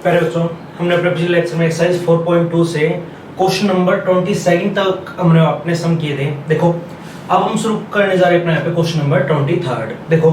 पहले बच्चों हमने अपने पिछले लेक्चर में एक्सरसाइज 4.2 से क्वेश्चन नंबर 27 तक हमने अपने सम किए थे। देखो अब हम शुरू करने जा रहे हैं अपने यहाँ पे क्वेश्चन नंबर 23। देखो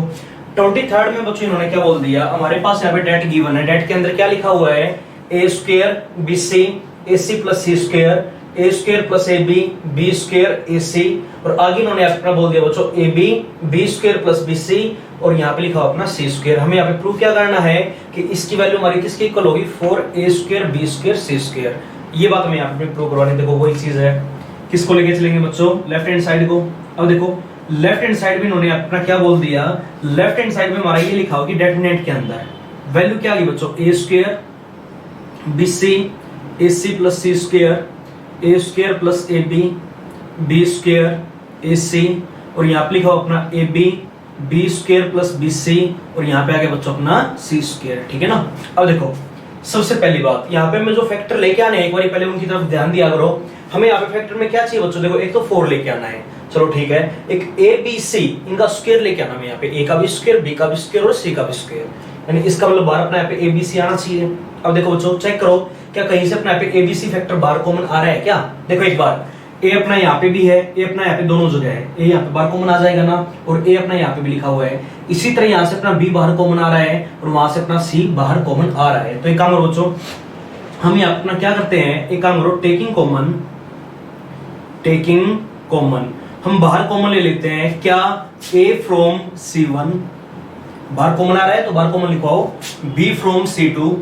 23 में बच्चों इन्होंने क्या बोल दिया, हमारे पास यहाँ पे डेट गिवन है। डेट के अंदर क्या लिखा हुआ है, a square b C a c plus C square a square plus a b b square a c, और आगे इन्होंने अपना बोल दिया बच्चों ए b b square plus b c, और यहाँ पे लिखा अपना सी स्क्वायर। हमें यहाँ पे प्रूव क्या करना है कि इसकी वैल्यू हमारी किसकी इक्वल होगी, 4a स्क्वायर बी स्क्वायर सी स्क्वायर। ये बात हमें यहाँ पे प्रूव करवानी। देखो वही चीज है, किसको लेके चलेंगे बच्चों, लेफ्ट हैंड साइड को। अब देखो लेफ्ट हैंड साइड में इन्होंने अपना क्या बोल दिया, लेफ्ट हैंड साइड में हमारा ये लिखा हो कि डेटरमिनेंट के अंदर वैल्यू क्या आ गई बच्चों, a square b C a c plus C square a square plus a b b square a c, और यहाँ पे लिखा हो अपना a b b square plus b c, और यहाँ पे आ गया बच्चों अपना सी स्क्वायर। ठीक है ना। अब देखो सबसे पहली बात, यहाँ पे मैं जो फैक्टर लेके आने एक बार पहले उनकी तरफ ध्यान दिया करो। हमें यहाँ पे फैक्टर में क्या चाहिए बच्चों, देखो एक तो 4 लेके आना है, चलो ठीक है। एक ए बी सी इनका स्क्वायर लेके आना है यहाँ पे, ए का भी स्क्वायर बी का भी स्क्वायर और सी का भी स्क्वायर, यानी इसका मतलब बाहर अपना यहाँ पे ए बी सी आना चाहिए। अब देखो बच्चों चेक करो क्या कहीं से अपना यहाँ पे ए बी सी फैक्टर बाहर कॉमन आ रहा है क्या। देखो एक बार ए अपना यहाँ पे भी है, ए अपना यहाँ पे दोनों जगह है, ए यहाँ पे बाहर कॉमन आ जाएगा ना, और ए अपना यहाँ पे भी लिखा हुआ है। इसी तरह यहाँ से अपना बी बाहर कॉमन आ रहा है और वहां से अपना सी बाहर कॉमन आ रहा है। तो एक काम करो बच्चों, हम यहाँ अपना क्या करते हैं, एक काम करो टेकिंग कॉमन हम बाहर कॉमन ले लेते हैं क्या, a फ्रॉम C1 बाहर कॉमन आ रहा है तो बाहर कॉमन लिखवाओ, b from C2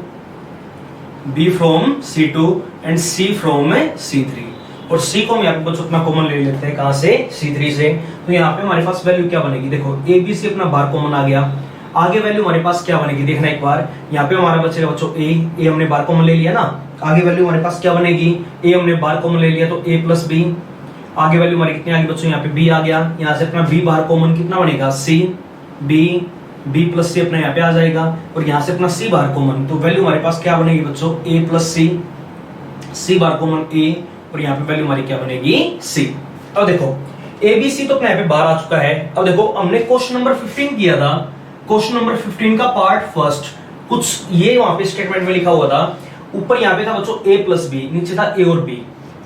and c from C3, और c को हम यहाँ पे बच्चों अपना कॉमन ले लेते हैं कहां से, C3 से। तो यहाँ पे हमारे पास वैल्यू क्या बनेगी, देखो a b c अपना बाहर कॉमन आ गया, आगे वैल्यू हमारे पास क्या बनेगी देखना एक बार। यहाँ पे हमारा बचेगा बच्चों a हमने बाहर कॉमन ले लिया ना, आगे वैल्यू हमारे पास क्या बनेगी, a हमने बाहर कॉमन ले लिया तो a प्लस बी, आगे वैल्यू हमारी कितनी आ गई बच्चों, यहाँ पे b आ गया, यहाँ से अपना b बाहर कॉमन कितना बनेगा, c b प्लस c अपना यहाँ पे आ जाएगा, और यहाँ से अपना c बाहर कॉमन, तो वैल्यू हमारे पास क्या बनेगी बच्चों, a प्लस c बाहर कॉमन a, और यहाँ पे वैल्यू हमारी क्या बनेगी c। अब देखो a b c तो अपने यहाँ पे बाहर आ चुका है। अब देखो हमने क्वेश्चन नंबर 15 किया था, क्वेश्चन नंबर 15 का पार्ट फर्स्ट कुछ ये वहां पे स्टेटमेंट में लिखा हुआ था, ऊपर यहाँ पे था बच्चों a प्लस बी, नीचे था a और b,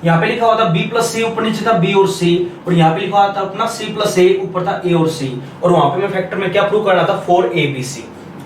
यहाँ पे लिखा हुआ था b प्लस सी, ऊपर नीचे था b और c, और यहाँ पे लिखा हुआ था अपना c प्लस a, ऊपर था a और c, और वहां पे मैं फैक्टर में क्या प्रूव करना था, 4abc।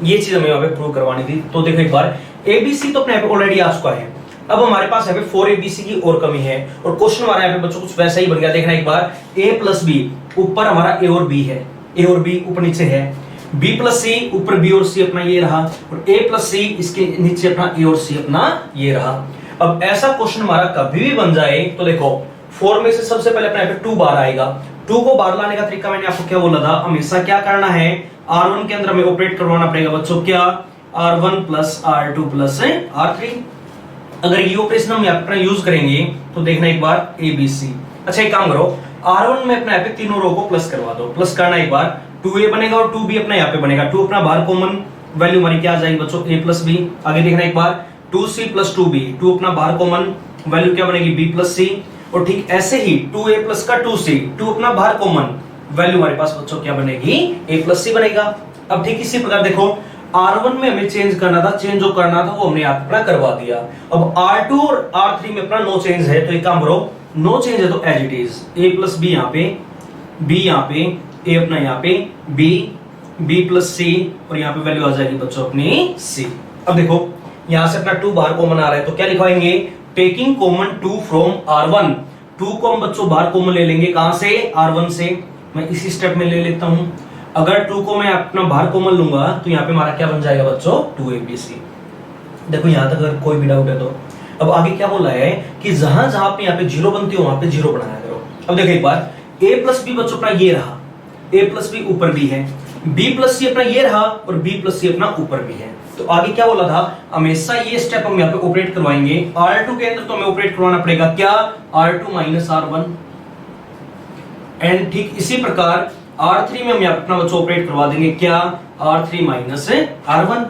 ये चीज हमें यहाँ पे प्रूव करवानी थी। तो देखो एक बार abc तो अपने यहाँ पे ऑलरेडी आ चुका है, अब हमारे पास यहाँ पे 4abc की और कमी है, और क्वेश्चन हमारा यहाँ पे बच्चों कुछ वैसा ही बन गया। देखना एक बार a प्लस बी, ऊपर हमारा a और b है, a और b ऊपर नीचे है, b प्लस सी ऊपर b और c अपना ये रहा, और a प्लस सी इसके नीचे अपना a और c अपना ये रहा। अब ऐसा क्वेश्चन हमारा कभी भी बन जाए तो देखो 4 में से सबसे पहले अपने यहाँ पे 2 बाहर आएगा, 2 को बाहर लाने का तरीका मैंने आपको क्या बोला था, हमेशा क्या करना है, R1 के अंदर हमें ऑपरेट करवाना पड़ेगा बच्चों, क्या R1 plus R2 plus R3। अगर ये ऑपरेशन हम अपना यूज करेंगे तो देखना एक बार ABC। अच्छा एक काम करो, R1 में अपना यहाँ पे तीनों रो को प्लस करवा दो, प्लस करना एक बार 2a बनेगा और 2b अपना यहाँ पे बनेगा, 2 अपना बाहर कॉमन, वैल्यू हमारी क्या आ जाएगी बच्चों, a प्लस b। आगे देखना एक बार 2c प्लस 2b, 2 अपना बाहर कॉमन, वैल्यू क्या बनेगी b प्लस c, और ठीक ऐसे ही 2a प्लस का 2c, 2 अपना बाहर कॉमन, वैल्यू हमारे पास बच्चों क्या बनेगी, a प्लस c बनेगा। अब ठीक इसी प्रकार देखो R1 में हमें चेंज करना था, चेंज जो करना था वो हमने अपना करवा दिया। अब R2 और R3 में अपना नो चेंज है, तो एक काम करो नो चेंज है तो as it is, a plus b यहाँ पे, b यहाँ पे, a अपना यहाँ पे, b प्लस c, और यहाँ पे वैल्यू आ जाएगी बच्चों अपनी c। अब देखो यहाँ से अपना 2 बाहर कॉमन आ रहा है तो क्या लिखवाएंगे, टेकिंग कॉमन 2 फ्रॉम R1, 2 को हम बच्चों बाहर कॉमन ले लेंगे कहां से, R1 से। मैं इसी स्टेप में ले लेता हूं, अगर 2 को मैं अपना बाहर कॉमन लूंगा तो यहाँ पे हमारा क्या बन जाएगा बच्चों, 2abc। देखो यहाँ तक अगर कोई भी डाउट है तो अब आगे क्या बोला है कि जहां जहां पे यहाँ पे 0 बनती हो वहां पे 0 बनाया करो। अब देखो एक बार a प्लस बी बच्चों अपना ये रहा, a प्लस बी ऊपर भी है, b प्लस सी अपना ये रहा, और b प्लस सी अपना ऊपर भी है। तो आगे क्या बोला था, हमेशा ये स्टेप हम यहाँ पे ऑपरेट करवाएंगे, R2 के अंदर तो हमें ऑपरेट करवाना पड़ेगा क्या, R2 माइनस R1, एंड ठीक इसी प्रकार R3 में हम यहाँ अपना बच्चों ऑपरेट करवा देंगे क्या, R3 माइनस R1।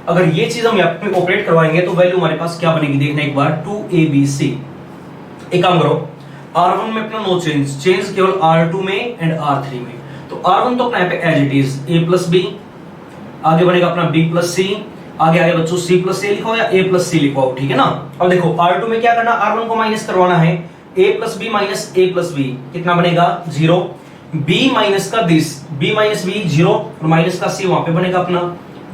अगर ये चीज हम यहाँ पे ऑपरेट करवाएंगे तो वैल्यू हमारे पास क्या बनेगी देखना एक बार, 2abc। एक काम करो R1 में अपना नो चेंज, चेंज केवल R2 में एंड R3 में, तो R1 तो अपना यहाँ पे as it is a plus B, आगे बनेगा अपना b प्लस सी, आगे आगे बच्चों c प्लस ए लिखो या a प्लस सी लिखो, ठीक है ना। अब देखो R2 में क्या करना, R1 को माइनस करवाना है, a plus B minus a plus B कितना बनेगा 0, b माइनस का दिस b माइनस बी 0 और माइनस का c वहां पे बनेगा अपना,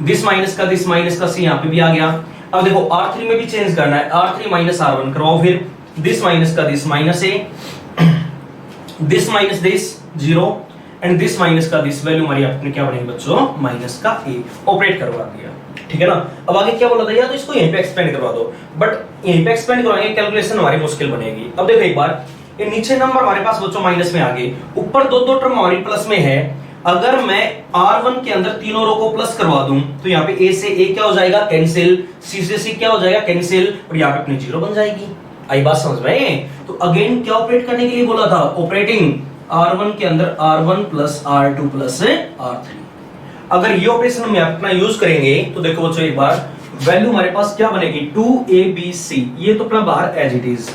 दिस माइनस का दिस माइनस का c यहाँ पे भी आ गया। अब देखो R3 में भी चेंज करना है, R3 माइनस R1 करवाओ, फिर दिस माइनस का this minus a, this minus this 0 and this minus का दिस, वैल्यू हमारी अपने क्या बनेगी बच्चों माइनस का a, ऑपरेट करवा दिया, ठीक है ना। अब आगे क्या बोला था, या तो इसको यहीं पे एक्सपेंड करवा दो, बट यहीं पे एक्सपेंड करवाएंगे कैलकुलेशन हमारी मुश्किल बनेगी। अब देखो एक बार, ये नीचे नंबर हमारे पास बच्चों माइनस में आ गए, ऊपर दो दो टर्म हमारी प्लस में है। अगर मैं R1 के अंदर तीनों रो को प्लस करवा दूं तो यहाँ पे a से a क्या हो जाएगा कैंसिल, c से c क्या हो जाएगा कैंसिल, और यहाँ पे अपनी 0 बन जाएगी। आई बात समझ में? तो अगेन क्या ऑपरेट करने के लिए बोला था, ऑपरेटिंग R1 के अंदर R1 plus R2 plus R3। अगर ये ऑपरेशन हम अपना यूज करेंगे तो देखो बच्चों एक बार, वैल्यू हमारे पास क्या बनेगी 2abc, ये तो अपना बाहर एज इट इज,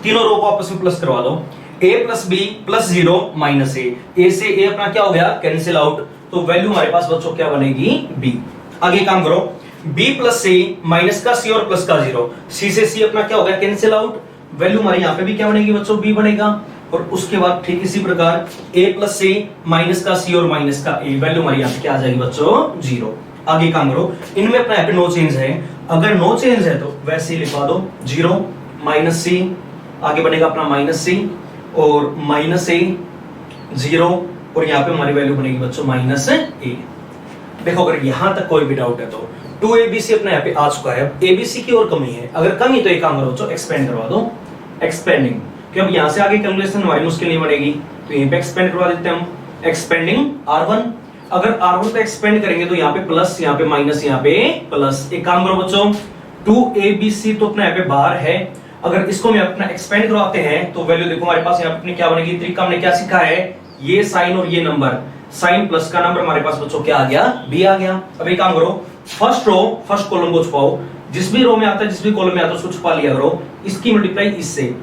तीनों रो को आपस में प्लस करवा दो, a plus B plus 0 minus a से a अपना क्या हो गया कैंसिल आउट, तो वैल्यू हमारे पास बच्चों क्या बनेगी b। आगे काम करो, b प्लस c माइनस का c और प्लस का 0, c से c अपना क्या हो गया कैंसिल आउट, वैल्यू हमारी यहाँ पे भी क्या बनेगी बच्चों b बनेगा। और उसके बाद ठीक इसी प्रकार a प्लस c माइनस का c और माइनस का a, वैल्यू हमारी यहाँ पे क्या आ जाएगी बच्चों 0। आगे काम करो, इनमें अपना यहाँ पे नो चेंज है, अगर नो चेंज है तो वैसे ही लिखवा दो 0 माइनस c, आगे बनेगा अपना माइनस c और माइनस a 0, और यहाँ पे हमारी वैल्यू बनेगी बच्चों माइनस a। देखो अगर यहां तक कोई भी डाउट है तो 2abc अपना यहाँ पे आ चुका है, अब abc की और कमी है, अगर कमी तो एक काम करो बच्चों एक्सपेंड करवा दो, एक्सपेंडिंग, क्योंकि अब यहां से आगे कैलकुलेशन हमारी मुश्किल नहीं बनेगी, तो यहीं पे एक्सपेंड करवा देते हैं हम, एक्सपेंडिंग R1। अगर R1 पे एक्सपेंड करेंगे तो यहाँ पे प्लस, यहाँ पे माइनस, यहाँ पे प्लस। एक काम करो बच्चों 2abc तो अपना यहाँ पे बाहर है, अगर इसको मैं अपना एक्सपेंड करवाते हैं तो वैल्यू देखो हमारे पास यहाँ पे अपनी क्या बनेगी, तरीका हमने क्या सीखा है, ये साइन और ये नंबर, साइन प्लस का नंबर हमारे पास बच्चों क्या आ गया b आ गया। अब एक काम करो, फर्स्ट रो फर्स्ट कॉलम को छुपाओ, जिस भी रो में आता है जिस भी कॉलम में आता है उसको छुपा लिया करो, इसकी मल्टीप्लाई इससे,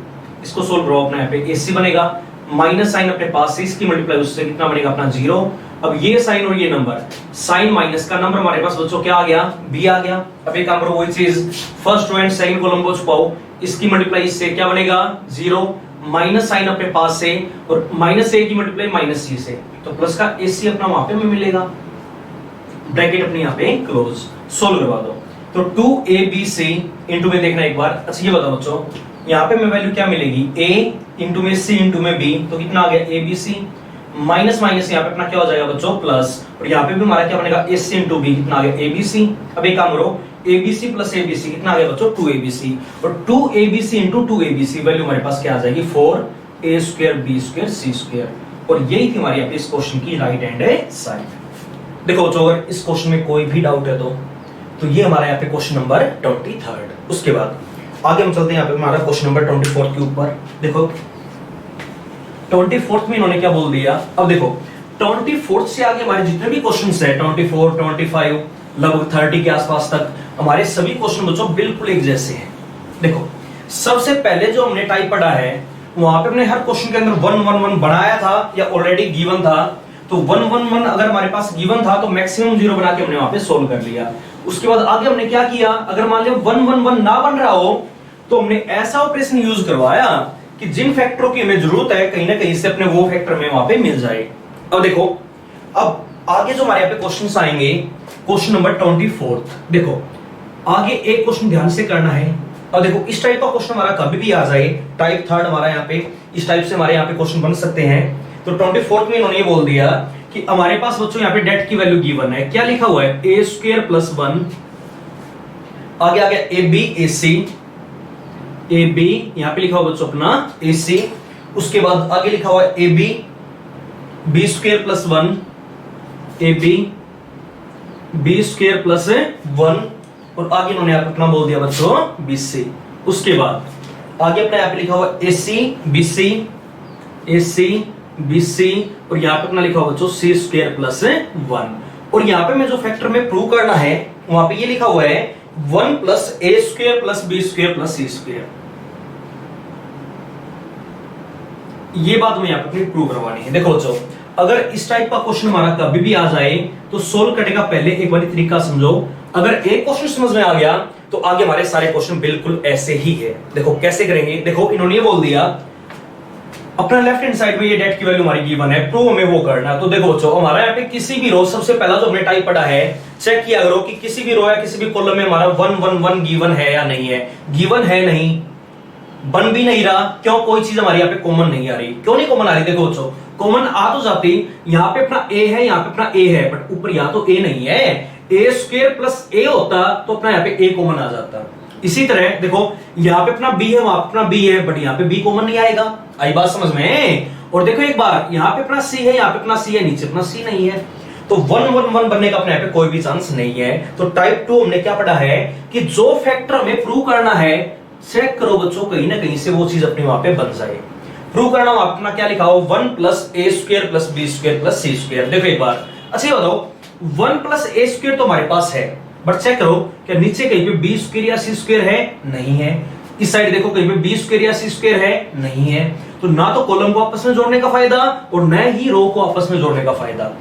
इसको सोल्व करो अपना यहाँ पे ac बनेगा, माइनस साइन अपने पास से, इसकी मल्टीप्लाई उससे कितना बनेगा अपना 0। अब ये साइन और ये नंबर, साइन माइनस का नंबर हमारे पास बच्चों क्या आ गया b आ गया। अब एक काम करो वही चीज, first row and second column को छुपाओ, इसकी मल्टीप्लाई इससे क्या बनेगा 0, माइनस साइन अपने पास से और माइनस a की मल्टीप्लाई माइनस c से, तो प्लस का ac अपना वहां पे मिलेगा, ब्रैकेट अपने यहाँ पे क्लोज, सोल्व करवा दो। तो 2abc इंटू में देखना एक बार, अच्छा ये बताओ बच्चों यहाँ पे में वैल्यू क्या मिलेगी, a इंटू में c इंटू में b, तो कितना आ गया abc, माइनस माइनस यहाँ पे अपना क्या हो जाएगा बच्चों प्लस, और यहाँ पे भी हमारा क्या बनेगा ac इंटू b, कितना आ गया abc। अब एक काम करो abc प्लस abc कितना आ गया बच्चों 2abc, और 2abc इंटू 2abc वैल्यू हमारे पास क्या आ जाएगी 4a square b square c square, और यही थी हमारी इस क्वेश्चन की राइट हैंड साइड। देखो बच्चों अगर इस क्वेश्चन में कोई भी डाउट है तो ये हमारा यहाँ पे क्वेश्चन नंबर 23। उसके बाद आगे हम चलते हैं यहाँ पे हमारा क्वेश्चन नंबर 24 के ऊपर। देखो 24 में इन्होंने क्या बोल दिया, अब देखो 24 से आगे हमारे जितने भी क्वेश्चंस है 24, 25 लगभग 30 के आसपास तक हमारे सभी क्वेश्चन बच्चों बिल्कुल एक जैसे हैं। देखो सबसे पहले जो हमने टाइप पढ़ा है वहां पे हमने हर क्वेश्चन के अंदर 1 1 1 बनाया था या ऑलरेडी गिवन था, तो 1 1 1 अगर हमारे पास गिवन था तो मैक्सिमम 0 बना के हमने वहां पे सोल्व कर लिया। उसके बाद आगे हमने क्या किया, अगर मान लिया 1 1 1 ना बन रहा हो तो हमने ऐसा ऑपरेशन यूज करवाया कि जिन फैक्टरों की हमें जरूरत है कहीं ना कहीं से अपने वो फैक्टर में वहां पे मिल जाए। अब देखो अब आगे जो हमारे यहाँ पे क्वेश्चंस आएंगे, क्वेश्चन नंबर 24, देखो आगे एक क्वेश्चन ध्यान से करना है। अब देखो इस टाइप का क्वेश्चन हमारा कभी भी आ जाए, टाइप 3 हमारा यहाँ पे इस टाइप से हमारे यहाँ पे क्वेश्चन बन सकते हैं। तो 24 में इन्होंने ये बोल दिया कि हमारे पास बच्चों यहाँ पे डेट की वैल्यू गिवन है, क्या लिखा हुआ है a स्क्वायर प्लस 1, आगे आ गया ab यहाँ पे लिखा हुआ बच्चों अपना ac, उसके बाद आगे लिखा हुआ है ab b square plus 1, ab b square plus 1, और आगे इन्होंने अपना बोल दिया बच्चों bc। उसके बाद आगे अपना यहाँ पे लिखा हुआ ac bc, और यहाँ पे अपना लिखा हुआ बच्चों c स्क्वायर प्लस 1, और यहाँ पे मैं जो फैक्टर में प्रूव करना है वहां पे ये लिखा हुआ है 1 plus a square plus b square plus c square, ये बात हमें यहाँ पे प्रूव करवानी है। देखो बच्चों अगर इस टाइप का क्वेश्चन हमारा कभी भी आ जाए तो सोल्व करने का पहले एक बार तरीका समझो। अगर एक क्वेश्चन समझ में आ गया तो आगे हमारे सारे क्वेश्चन बिल्कुल ऐसे ही है। देखो कैसे करेंगे, देखो इन्होंने ये बोल दिया अपना लेफ्ट हैंड साइड में ये डेट की वैल्यू हमारी गिवन है, प्रूव हमें वो करना है। तो देखो बच्चों हमारा यहाँ पे किसी भी रो, सबसे पहला जो हमने टाइप पढ़ा है, चेक किया करो कि किसी भी रो या किसी भी कॉलम में हमारा 1 1 1 गिवन है या नहीं है। गिवन है नहीं, बन भी नहीं रहा, क्यों? कोई चीज हमारी यहाँ पे कॉमन नहीं आ रही। क्यों नहीं कॉमन आ रही? देखो बच्चों कॉमन आ तो जाती, यहाँ पे अपना ए है, यहाँ पे अपना ए है, बट ऊपर यहाँ तो ए नहीं है। ए स्क्वायर प्लस ए होता तो अपना यहाँ पे ए कॉमन आ जाता। इसी तरह देखो यहाँ पे अपना बी है, वहां पे अपना बी है, बट यहाँ पे बी कॉमन नहीं आएगा। आई बात समझ में? और देखो एक बार यहाँ पे अपना सी है, यहाँ पे अपना सी है, नीचे अपना सी नहीं है, तो 1 1 1 बनने का अपने यहाँ पे कोई भी चांस नहीं है। तो टाइप 2 हमने क्या पढ़ा है कि जो फैक्टर हमें प्रूव करना है, चेक करो बच्चों कहीं ना कहीं से वो चीज अपने वहां पे बन जाए। प्रूव करना अपना क्या लिखा हो, 1 प्लस ए square plus B square plus सी स्क्वायर। देखो एक बार अच्छा ये बताओ 1 प्लस ए स्क्वायर तो हमारे पास है, बट चेक करो क्या नीचे कहीं पे बी स्क्वायर या सी स्क्वायर है? नहीं है। इस साइड देखो कहीं पे बी स्क्वायर या सी स्क्वायर है? नहीं है। तो ना तो कॉलम को आपस में जोड़ने का फायदा और न ही रो को आपस में जोड़ने का फायदा।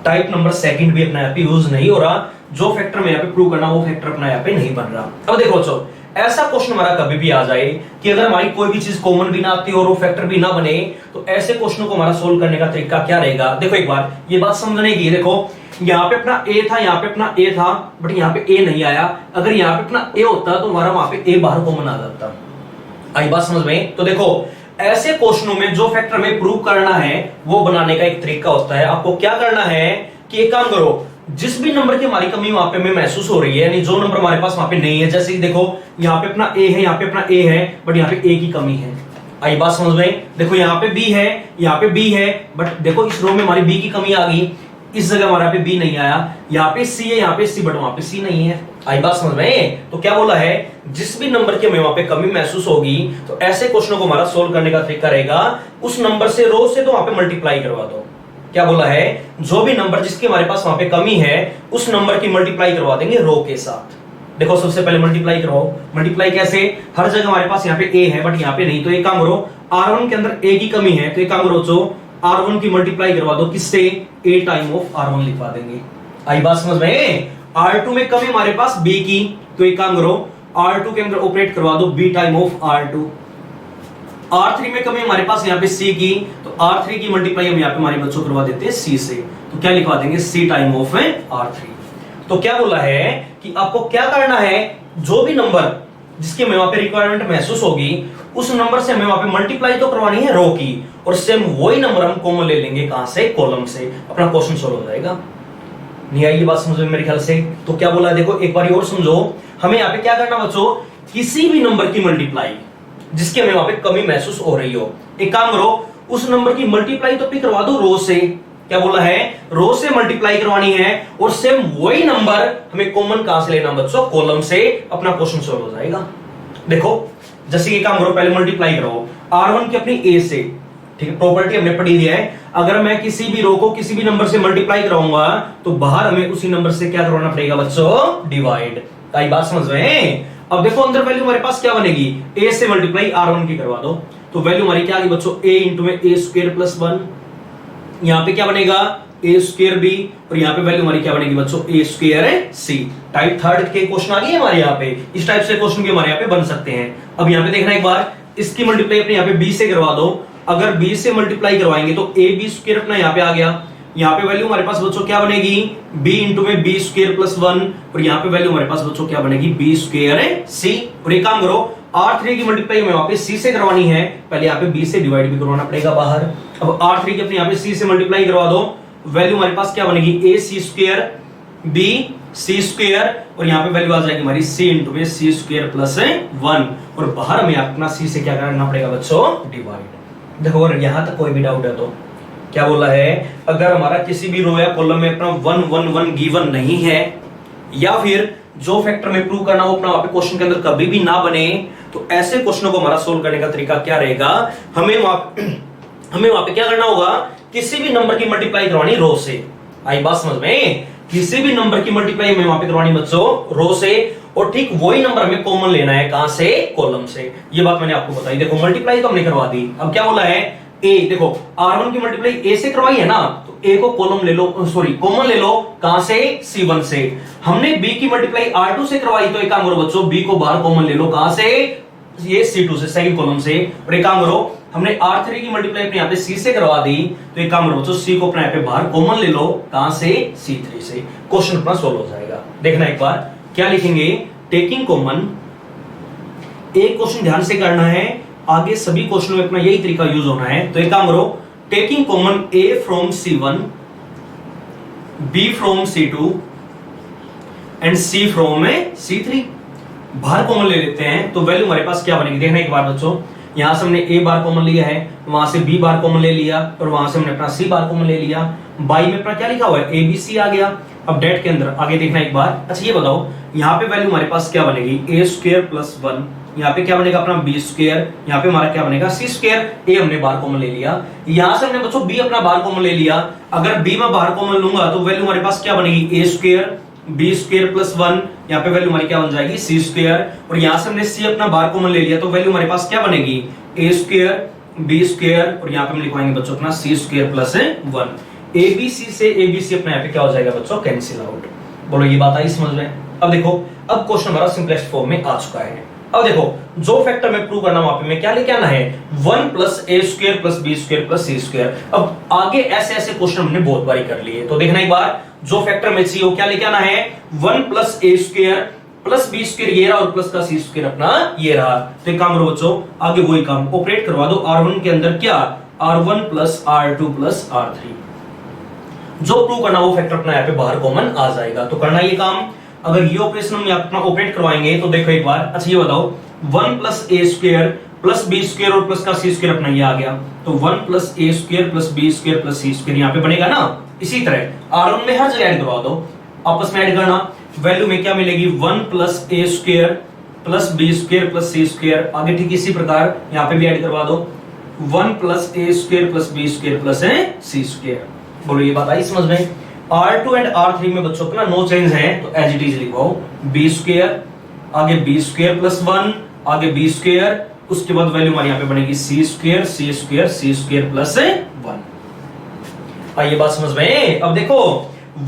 टाइप नंबर सेकंड भी अपना यहाँ पे यूज नहीं हो रहा। जो फैक्टर में यहाँ पे प्रूव करना वो फैक्टर अपना यहाँ पे नहीं बन रहा। अब देखो बच्चों ऐसा क्वेश्चन हमारा कभी भी आ जाए कि अगर हमारी कोई भी चीज कॉमन भी ना आती और वो फैक्टर भी ना बने, तो ऐसे क्वेश्चन को हमारा सोल्व करने का तरीका क्या रहेगा? देखो एक बार ये बात समझने की, देखो यहाँ पे अपना ए था, यहाँ पे अपना ए था, बट यहाँ पे ए नहीं आया। अगर यहाँ पे अपना ए होता तो हमारा वहां पे ए बाहर कॉमन आ जाता। आई बात समझ में? तो देखो ऐसे क्वेश्चनों में जो फैक्टर हमें प्रूव करना है वो बनाने का एक तरीका होता है। आपको क्या करना है कि एक काम करो, जिस भी नंबर की हमारी कमी वहां पे हमें महसूस हो रही है, यानी जो नंबर हमारे पास वहां पे नहीं है, जैसे कि देखो यहाँ पे अपना ए है, यहाँ पे अपना ए है, बट यहाँ पे ए की कमी है। आई बात समझ में? देखो यहाँ पे बी है, यहाँ पे बी है, बट देखो इस रो में हमारी बी की कमी आ गई, इस जगह हमारा पे बी नहीं आया। यहाँ पे सी है, यहाँ पे सी, बट वहां पे सी नहीं है। आई बात समझ में? तो क्या बोला है, जिस भी नंबर की हमें वहां पे कमी महसूस होगी तो ऐसे क्वेश्चनों को हमारा सोल्व करने का तरीका रहेगा उस नंबर से, रो से तो वहां पे मल्टीप्लाई करवा दो। क्या बोला है, जो भी नंबर जिसकी हमारे पास वहां पे कमी है उस नंबर की मल्टीप्लाई करवा देंगे रो के साथ। देखो सबसे पहले मल्टीप्लाई करवाओ। मल्टीप्लाई कैसे? हर जगह हमारे पास यहाँ पे ए है बट यहाँ पे नहीं, तो एक काम करो R1 के अंदर ए की कमी है, तो एक काम करो जो R1 की मल्टीप्लाई करवा दो किससे? ए टाइम ऑफ R1 लिखवा देंगे। आई बात समझ में? R2 में कमी हमारे पास B की, तो एक काम करो R2 के अंदर ऑपरेट करवा दो B time of R2। R3 में कमी हमारे पास यहाँ पे C की, तो R3 की मल्टीप्लाई हम यहाँ पे हमारे बच्चों करवा देते हैं C से, तो क्या लिखवा देंगे? C time of R3। तो क्या बोला है कि आपको क्या करना है, जो भी नंबर जिसकी हमें वहां पे रिक्वायरमेंट महसूस होगी उस नंबर से हमें वहां पे मल्टीप्लाई तो करवानी है रो की, और सेम वही नंबर हम कॉमन ले लेंगे कहां से? कॉलम से। अपना क्वेश्चन सोल्व हो जाएगा। नहीं आई ये बात समझ में मेरे ख्याल से? तो क्या बोला है देखो एक बार और समझो, हमें यहाँ पे क्या करना बच्चों, किसी भी नंबर की मल्टीप्लाई जिसकी हमें वहां पे कमी महसूस हो रही हो, एक काम करो उस नंबर की मल्टीप्लाई तो करवा दो रो से। क्या बोला है, रो से मल्टीप्लाई करवानी है, और सेम वही नंबर हमें कॉमन कहां से लेना बच्चों? कॉलम से। अपना क्वेश्चन सोल्व हो जाएगा। देखो जैसे ये काम करो, पहले मल्टीप्लाई करो R1 की अपनी A से, ठीक है, प्रॉपर्टी हमने पढ़ी दी है। अगर मैं किसी भी रो को किसी भी नंबर से मल्टीप्लाई कराऊंगा तो बाहर हमें उसी नंबर से क्या करवाना पड़ेगा बच्चों? डिवाइड। आई बात समझ में? अब देखो अंदर वैल्यू हमारे पास क्या बनेगी, A से मल्टीप्लाई R1 की करवा दो, तो वैल्यू हमारी क्या आ गई बच्चों? A इंटू में A स्क्वायर प्लस 1, यहाँ पे क्या बनेगा? A स्क्वायर B, और यहाँ पे वैल्यू हमारी क्या बनेगी बच्चों? A square C। Type third के क्वेश्चन आ गए हमारे यहाँ पे, इस टाइप से क्वेश्चन भी हमारे यहाँ पे बन सकते हैं। अब यहाँ पे देखना एक बार, इसकी मल्टीप्लाई अपने यहाँ पे B से करवा दो। अगर B से मल्टीप्लाई करवाएंगे तो AB स्क्वायर अपना यहाँ पे आ गया, यहाँ पे वैल्यू हमारे पास बच्चों क्या बनेगी? B इंटू में B स्क्वायर प्लस 1, और यहाँ पे वैल्यू हमारे पास बच्चों क्या बनेगी? B square C। और एक काम करो R3 की मल्टीप्लाई हमें वहां पे C से करवानी है, पहले यहाँ पे B से डिवाइड भी करवाना पड़ेगा बाहर। अब R3 की अपने यहाँ पे C से मल्टीप्लाई करवा दो, वैल्यू हमारे पास क्या बनेगी? A C square B C square, और यहाँ पे वैल्यू आ जाएगी हमारी C इंटू में C स्क्वायर प्लस 1, और बाहर हमें अपना C से क्या करना पड़ेगा बच्चों? डिवाइड। देखो अगर यहाँ तक कोई भी डाउट है तो क्या बोला है, अगर हमारा किसी भी रो या कॉलम में अपना 1 1 1 गिवन नहीं है, या फिर जो फैक्टर में प्रूव करना वो अपना वहां पे क्वेश्चन के अंदर कभी भी ना बने, तो ऐसे क्वेश्चनों को हमारा सोल्व करने का तरीका क्या रहेगा? हमें वहां पे क्या करना होगा, किसी भी नंबर की मल्टीप्लाई करवानी रो से। आई बात समझ में? किसी भी नंबर की मल्टीप्लाई हमें वहां पे करवानी बच्चों रो से, और ठीक वही नंबर हमें कॉमन लेना है कहां से? कॉलम से। ये बात मैंने आपको बताई। देखो मल्टीप्लाई तो हमने करवा दी, अब क्या बोला है? ए, देखो R1 की मल्टीप्लाई ए से करवाई है ना, तो ए को कॉलम ले लो, सॉरी कॉमन ले लो, कहां से, C1 से। हमने बी की मल्टीप्लाई R2 से करवाई, तो एक काम करो बच्चों, बी को बाहर कॉमन ले लो, कहां से, ये C2 से, सेकंड कॉलम से। और एक काम करो, हमने R3 की मल्टीप्लाई अपने यहाँ पे C से करवा दी, तो एक काम करो बच्चों, C को अपने यहाँ पे बाहर कॉमन ले लो, कहां से, C3 से। क्वेश्चन अपना सोल्व हो जाएगा। देखना एक बार क्या लिखेंगे, टेकिंग कॉमन। एक क्वेश्चन ध्यान से करना है, आगे सभी क्वेश्चनों में अपना यही तरीका यूज होना है। तो एक काम करो, taking common A from C1, B from C2 and C from C3। बाहर कॉमन ले लेते हैं, तो वैल्यू हमारे पास क्या बनेगी, देखना एक बार बच्चों। यहां से हमने A बार कॉमन लिया है, वहां से B बार कॉमन ले लिया, और वहां से हमने अपना C बार कॉमन ले लिया। बाई में अपना क्या लिखा हुआ है, ABC आ गया। अब डेट के अंदर आगे देखना एक बार। अच्छा ये बताओ, यहाँ पे वैल्यू हमारे पास क्या बनेगी, A स्क्वायर प्लस 1, यहाँ पे क्या बनेगा अपना B स्क्वायर, यहाँ पे हमारा क्या बनेगा C स्क्वायर। A हमने बाहर कॉमन ले लिया, यहां से हमने बच्चों B अपना बाहर कॉमन ले लिया। अगर B में बाहर कॉमन लूंगा तो वैल्यू हमारे पास क्या बनेगी, A square B square plus 1, यहाँ पे वैल्यू हमारी क्या बन जाएगी, C स्क्वायर। और यहां से हमने C अपना बाहर कॉमन ले लिया, तो वैल्यू हमारे पास क्या बनेगी, A स्क्वायर B स्क्वायर, और यहाँ पे हम लिखवाएंगे बच्चों अपना C स्क्वायर प्लस 1। ABC से ABC अपना यहाँ पे क्या हो जाएगा बच्चों, कैंसिल आउट। बोलो ये बात आई समझ में। अब देखो, अब क्वेश्चन हमारा सिंपलेस्ट फॉर्म में आ चुका है। अब देखो, जो फैक्टर में प्रूव करना वहां पे मैं क्या लेके आना है, 1 plus A square plus B square plus C square. अब आगे ऐसे ऐसे क्वेश्चन हमने बहुत बारी कर लिए, तो देखना एक बार, जो फैक्टर में चाहिए वो क्या लेके आना है, 1 plus A square plus B square ये रहा, और प्लस का C स्क्वायर अपना ये रहा। तो एक काम करो बच्चों, आगे वही काम ऑपरेट करवा दो, R1 के अंदर क्या, R1 plus R2 plus R3। जो प्रूव करना वो फैक्टर अपना यहाँ पे बाहर कॉमन आ जाएगा। तो करना ये काम, अगर ये ऑपरेशन हम अपना ऑपरेट करवाएंगे तो देखो एक बार। अच्छा ये बताओ, 1 plus A square plus B square और प्लस का C स्क्वायर अपना ये आ गया, तो 1 plus A square plus B square plus C square यहाँ पे बनेगा ना। इसी तरह R1 में हर जगह ऐड करवा दो, आपस में ऐड करना, वैल्यू में क्या मिलेगी, 1 plus A square plus B square plus C square. आगे ठीक इसी प्रकार यहाँ पे भी ऐड करवा दो, 1 plus A square plus B square plus C square. बोलो ये बात आई समझ में। R2 एंड R3 में बच्चों अपना नो चेंज है, तो एज इट इज लिखो, B स्क्वायर, आगे B स्क्वायर प्लस 1, आगे B स्क्वायर, उसके बाद वैल्यू हमारी यहाँ पे बनेगी C square C square C square plus 1। आइए बात समझ में। अब देखो,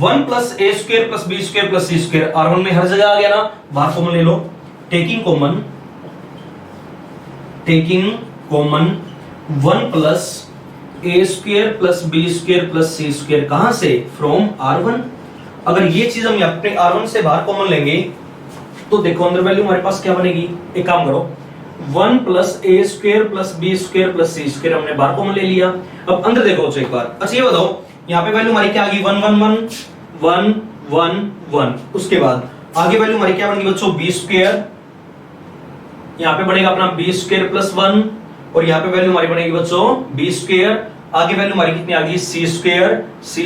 1 plus A square plus B square plus C square R1 में हर जगह आ गया ना, बाहर कॉमन ले लो, taking common 1 plus A square plus B square plus C square, कहां से, फ्रॉम R1। अगर ये चीज हम अपने R1 से बाहर कॉमन लेंगे, तो देखो अंदर वैल्यू हमारे पास क्या बनेगी, एक काम करो, 1 plus A square plus B square plus C square हमने बाहर कॉमन ले लिया। अब अंदर देखो एक बार। अच्छा ये बताओ, यहाँ पे वैल्यू हमारी क्या आ गई, 1 1 1 1 1 1। उसके बाद आगे वैल्यू हमारी क्या बनेगी बच्चों, B स्क्वायर, यहाँ पे बनेगा अपना B स्क्वायर प्लस 1, और यहाँ पे वैल्यू हमारी बनेगी बच्चों B स्क्वायर। आगे वैल्यू हमारी कितनी आ गई, C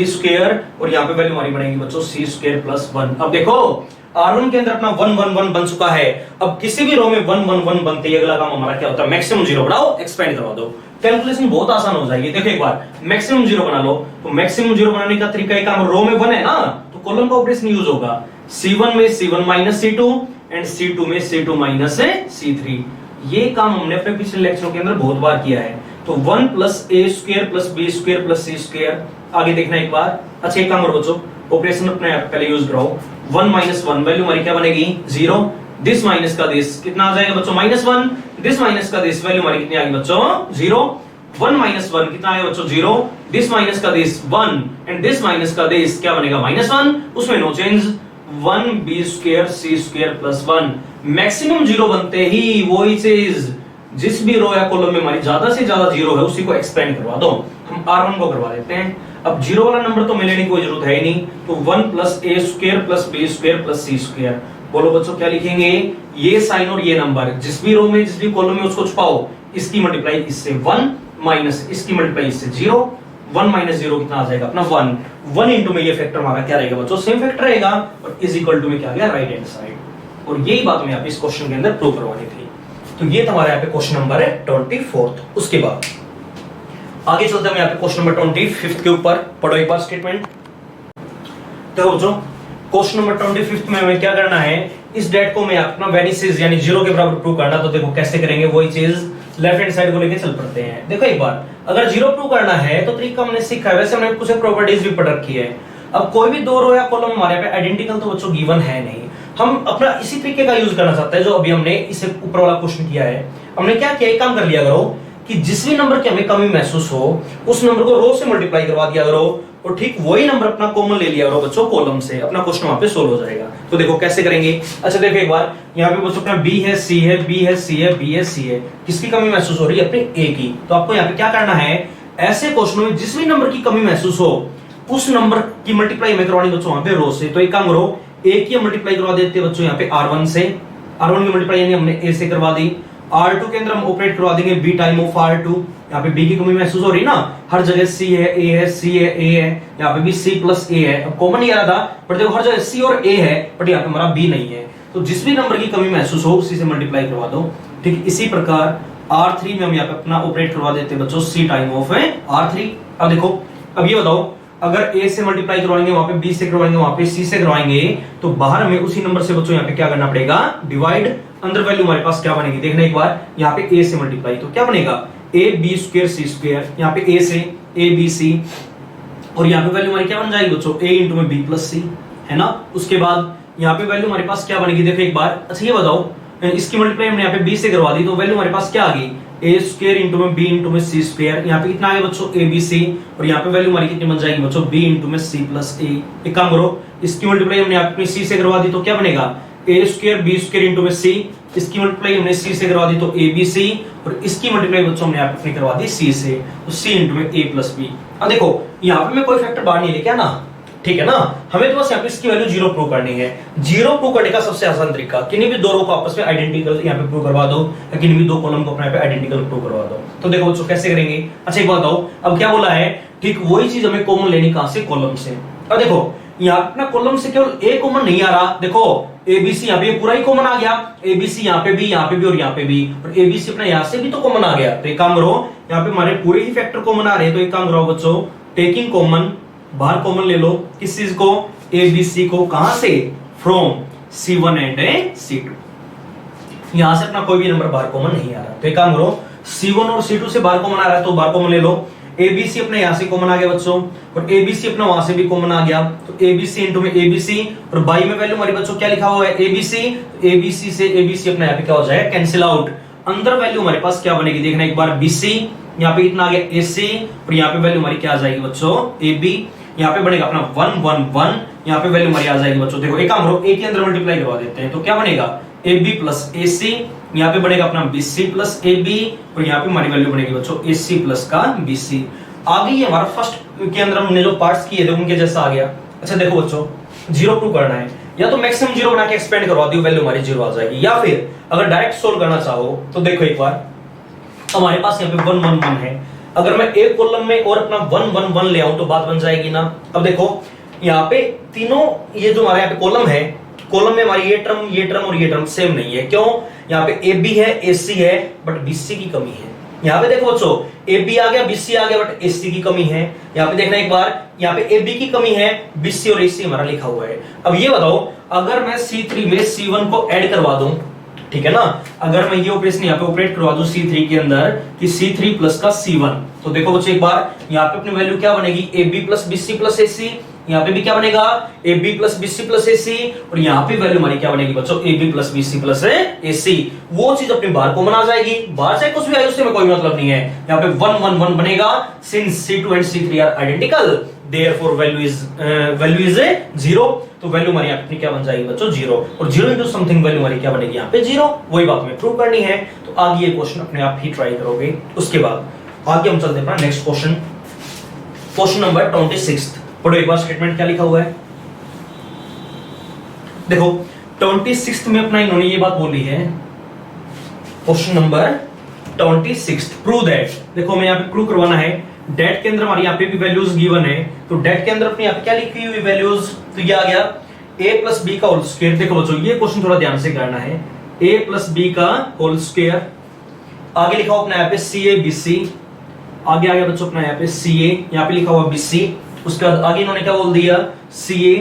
स्क्वायर, और यहाँ पे वैल्यू हमारी बनेगी बच्चों C स्क्वायर प्लस 1। अब देखो R1 के अंदर अपना 1 1 1 बन चुका है। अब किसी भी रो में 1 1 1 बनते ही अगला काम हमारा क्या होता है, मैक्सिमम जीरो बनाओ, एक्सपेंड करवा दो, कैलकुलेशन बहुत आसान हो जाएगी। देखो एक बार, मैक्सिमम जीरो बना लो, तो मैक्सिमम जीरो बनाने का तरीका एक काम, रो में 1 है ना, तो कॉलम का ऑपरेशन यूज होगा, C1 में C1 minus C2 and C2 में C2 माइनस C3। ये काम हमने अपने पिछले लेक्चरों के अंदर बहुत बार किया है। तो 1 plus A square plus B square plus C square. आगे देखना एक बार। अच्छा एक काम करो बच्चों, ऑपरेशन अपने पहले यूज कराओ, 1 माइनस 1 वैल्यू हमारी क्या बनेगी, 0, दिस माइनस का दिस कितना आ जाएगा बच्चों, -1, दिस माइनस का दिस वैल्यू हमारी कितनी आ गई बच्चों, 0, 1 माइनस 1 कितना आएगा बच्चों, 0, दिस माइनस का दिस 1 एंड दिस माइनस का दिस क्या बनेगा, -1, उसमें no change, 1B square C square plus 1। Maximum zero बनते ही वही चीज, जिस भी रो या कॉलम में हमारी ज्यादा से ज्यादा जीरो है उसी को एक्सपेंड करवा दो। हम R1 को करवा देते हैं। अब जीरो वाला नंबर तो मिलने की कोई जरूरत है ही नहीं, तो 1 plus A square plus B square plus C square. बोलो बच्चों क्या लिखेंगे, ये साइन और ये नंबर जिस भी रो में जिस भी कॉलम में उसको छुपाओ, इसकी मल्टीप्लाई इससे 1 माइनस इसकी मल्टीप्लाई इससे 0, 1 माइनस 0 कितना आ जाएगा अपना 1 इनटू में ये फैक्टर हमारा क्या रहेगा बच्चों, सेम फैक्टर रहेगा, और इज इक्वल टू में क्या आ गया, राइट हैंड साइड। और यही बात मैं आप इस क्वेश्चन के अंदर प्रूव करवानी थी। तो ये हमारा यहाँ पे क्वेश्चन नंबर है 24। उसके बाद आगे चलते हैं यहाँ पे क्वेश्चन नंबर 25 के ऊपर। पढ़ो एक बार स्टेटमेंट। तो बच्चों क्वेश्चन नंबर 25 में हमें क्या करना है, इस डेट को मैं अपना वेनिसेस यानी जीरो के बराबर प्रूव करना, तो देखो कैसे करेंगे, वही चीज लेफ्ट हैंड साइड को लेके चल पड़ते हैं। देखो एक बार, अगर जीरो प्रूव करना है तो तरीका हमने सीखा है, वैसे हमने कुछ प्रॉपर्टीज भी पढ़ रखी है। अब कोई भी दो रो या कॉलम हमारे पे आइडेंटिकल तो बच्चों गिवन है नहीं, हम अपना इसी तरीके का यूज करना चाहते हैं जो अभी हमने इसे ऊपर वाला क्वेश्चन किया है। हमने क्या किया, एक काम कर लिया करो कि जिस भी नंबर की हमें कमी महसूस हो उस नंबर को रो से मल्टीप्लाई करवा दिया करो, और ठीक वही नंबर अपना कॉमन ले लिया करो बच्चों कॉलम से, अपना क्वेश्चन वहां पे सोल्व हो जाएगा। तो देखो कैसे करेंगे। अच्छा देखो एक बार, यहाँ पे बच्चों अपना बी है, सी है, बी है, सी है, बी है, सी है, किसकी कमी महसूस हो रही है, अपने ए की। तो आपको यहाँ पे क्या करना है, ऐसे क्वेश्चनों में जिस भी नंबर की कमी महसूस हो उस नंबर की मल्टीप्लाई में करवानी बच्चों वहां पे रो से। तो एक काम करो, ए की मल्टीप्लाई करवा देते हैं बच्चों यहाँ पे R1 से, R1 की मल्टीप्लाई यानी हमने ए से करवा दी। R2 के अंदर हम ऑपरेट करवा देंगे बी टाइम ऑफ R2। यहाँ पे बी की कमी महसूस हो रही ना, हर जगह सी है, ए है, सी है, ए है, यहाँ पे भी सी प्लस ए है। अब कॉमन ही आ रहा था, पर देखो हर जगह सी और ए है, बट यहाँ पे हमारा बी नहीं है। तो जिस भी नंबर की कमी महसूस हो उसी से मल्टीप्लाई करवा दो। ठीक इसी प्रकार R3 में हम यहाँ पे अपना ऑपरेट करवा देते हैं बच्चों सी टाइम ऑफ R3। अब देखो, अब ये बताओ, अगर ए से मल्टीप्लाई करवाएंगे वहां पे बी से करवाएंगे वहां पे सी से करवाएंगे, तो बाहर हमें उसी नंबर से बच्चों यहाँ पे क्या करना पड़ेगा, डिवाइड। अंदर वैल्यू हमारे पास क्या बनेगी, देखना एक बार, यहाँ पे ए से मल्टीप्लाई तो क्या बनेगा, A B square C square, यहाँ पे ए से ए बी सी, और यहाँ पे वैल्यू हमारी क्या बन जाएगी बच्चों, ए इंटू में बी प्लस सी, है ना। उसके बाद यहाँ पे वैल्यू हमारे पास क्या बनेगी, देखो एक बार। अच्छा ये बताओ, इसकी मल्टीप्लाई हमने यहाँ पे बी से करवा दी, तो वैल्यू हमारे पास क्या आ गई, ए स्क्वायर इंटू में बी इंटू में सी स्क्वायर। यहाँ पे कितना आ गया बच्चों, ए बी सी, और यहाँ पे वैल्यू हमारी कितनी बन जाएगी बच्चों, बी इंटू में सी प्लस ए। एक काम करो, इसकी मल्टीप्लाई हमने अपनी सी से करवा दी तो क्या बनेगा, a square B square into में सी। इसकी मल्टीप्लाई हमने सी से करवा दी तो ए बी सी, और इसकी मल्टीप्लाई बच्चों हमने अपनी करवा दी सी से, तो सी इंटू में ए प्लस बी। अब देखो यहाँ पे मैं कोई फैक्टर बाहर नहीं लेके आना, ठीक है ना। हमें तो बस यहाँ पे इसकी वैल्यू जीरो प्रूव करनी है। जीरो प्रूव करने का सबसे आसान तरीका, किन्हीं भी दो रो को आपस में आइडेंटिकल यहाँ पे प्रूव करवा दो, या किन्हीं भी दो कॉलम को अपने यहाँ पे आइडेंटिकल प्रूव करवा दो। तो देखो बच्चों कैसे करेंगे। अच्छा एक बात बताओ, अब क्या बोला है, ठीक वही चीज हमें कॉमन लेनी कहां से, कॉलम से। अब देखो यहाँ अपना कॉलम से केवल ए कॉमन नहीं आ रहा, देखो एबीसी यहाँ पे पूरा ही कॉमन आ गया, एबीसी यहाँ पे भी, यहाँ पे भी और यहाँ पे भी, और एबीसी अपना यहाँ से भी तो कॉमन आ गया। तो एक काम करो, यहाँ पे हमारे पूरे ही फैक्टर कॉमन आ रहे हैं, तो एक काम करो बच्चों, टेकिंग कॉमन, बाहर कॉमन ले लो किस चीज को, एबीसी को, कहां से, फ्रॉम C1 एंड C2। यहां से अपना कोई भी नंबर बाहर कॉमन नहीं आ रहा, तो एक काम करो, C1 और C2 से बाहर कॉमन आ रहा है तो बाहर कॉमन ले लो। एबीसी अपने यहां से कॉमन आ गया बच्चों, और एबीसी अपना वहां से भी कॉमन आ गया, तो एबीसी इंटू में एबीसी, और बाई में वैल्यू हमारी बच्चों क्या लिखा हुआ है, एबीसी। एबीसी से एबीसी अपना यहाँ पे क्या हो जाएगा, कैंसिल आउट। अंदर वैल्यू हमारे पास क्या बनेगी, देखना एक बार, बीसी, यहाँ पे कितना आ गया, एसी, और यहाँ पे वैल्यू हमारी क्या आ जाएगी बच्चों, एबी। यहाँ पे बनेगा अपना 1 1 1, यहाँ पे वैल्यू हमारी आ जाएगी बच्चों, देखो एक काम करो, ए के अंदर मल्टीप्लाई करवा देते हैं, तो क्या बनेगा, AB प्लस AC, यहाँ पे बनेगा अपना BC प्लस AB, और यहाँ पे हमारी वैल्यू बनेगी बच्चों AC प्लस का BC। आगे ये हमारा फर्स्ट के अंदर हमने जो पार्ट्स किए थे उनके जैसा आ गया। अच्छा देखो बच्चों, जीरो प्रूव करना है, या तो मैक्सिमम जीरो बना के एक्सपेंड करवा दी, वैल्यू हमारी जीरो आ जाएगी, या फिर अगर डायरेक्ट सोल्व करना चाहो तो देखो एक बार, हमारे पास यहाँ पे 1 1 1 है, अगर मैं एक कॉलम में और अपना 1 1 1 ले आऊं तो बात बन जाएगी ना। अब देखो यहाँ पे तीनों, ये जो हमारे यहाँ पे कॉलम है, कॉलम में हमारी ये टर्म और ये टर्म सेम नहीं है, क्यों, यहाँ पे AB है, AC है, बट BC की कमी है। यहाँ पे देखो बच्चों, AB आ गया, BC आ गया, बट AC की कमी है। यहाँ पे देखना एक बार, यहाँ पे AB की कमी है, BC और AC हमारा लिखा हुआ है। अब ये बताओ, अगर मैं C3 में C1 को ऐड करवा दूं, ठीक है ना, अगर मैं ये ऑपरेशन यहाँ पे ऑपरेट करवा दूं C3 के अंदर कि C3 प्लस का C1, तो देखो बच्चों एक बार, यहाँ पे अपनी वैल्यू क्या बनेगी, AB plus BC plus AC, यहाँ पे भी क्या बनेगा, AB plus BC plus AC, और यहाँ पे वैल्यू हमारी क्या बनेगी बच्चों, AB plus BC plus AC। वो चीज अपनी बाहर कॉमन आ जाएगी, बाहर से कुछ भी आए उससे में कोई मतलब नहीं है। यहाँ पे 1 1 1 बनेगा, since C2 and C3 are identical, therefore value is 0, तो वैल्यू हमारी यहाँ पे क्या बन जाएगी बच्चों, 0, और 0 इंटू समथिंग वैल्यू हमारी क्या बनेगी यहाँ पे 0। वही बात हमें प्रूव करनी है, तो आगे ये क्वेश्चन अपने आप ही ट्राई करोगे। उसके बाद आगे हम चलते हैं नेक्स्ट क्वेश्चन, क्वेश्चन नंबर 26। पढ़ो एक बार स्टेटमेंट क्या लिखा हुआ है, देखो 26 में अपना इन्होंने ये बात बोली है, क्वेश्चन नंबर 26, प्रूव दैट। देखो हमें यहाँ पे प्रूव करवाना है, डेट के अंदर हमारी यहाँ पे भी वैल्यूज गिवन है, तो डेट के अंदर अपने यहाँ पे क्या लिखी हुई वैल्यूज, तो ये आ गया a प्लस बी का होल स्क्वायर। देखो बच्चों ये क्वेश्चन थोड़ा ध्यान से करना है, a प्लस बी का होल स्क्वायर, आगे लिखा हुआ अपना यहाँ पे CA BC, आगे आ गया बच्चों अपना यहाँ पे CA, यहाँ पे लिखा हुआ BC, उसके बाद आगे इन्होंने क्या बोल दिया CA,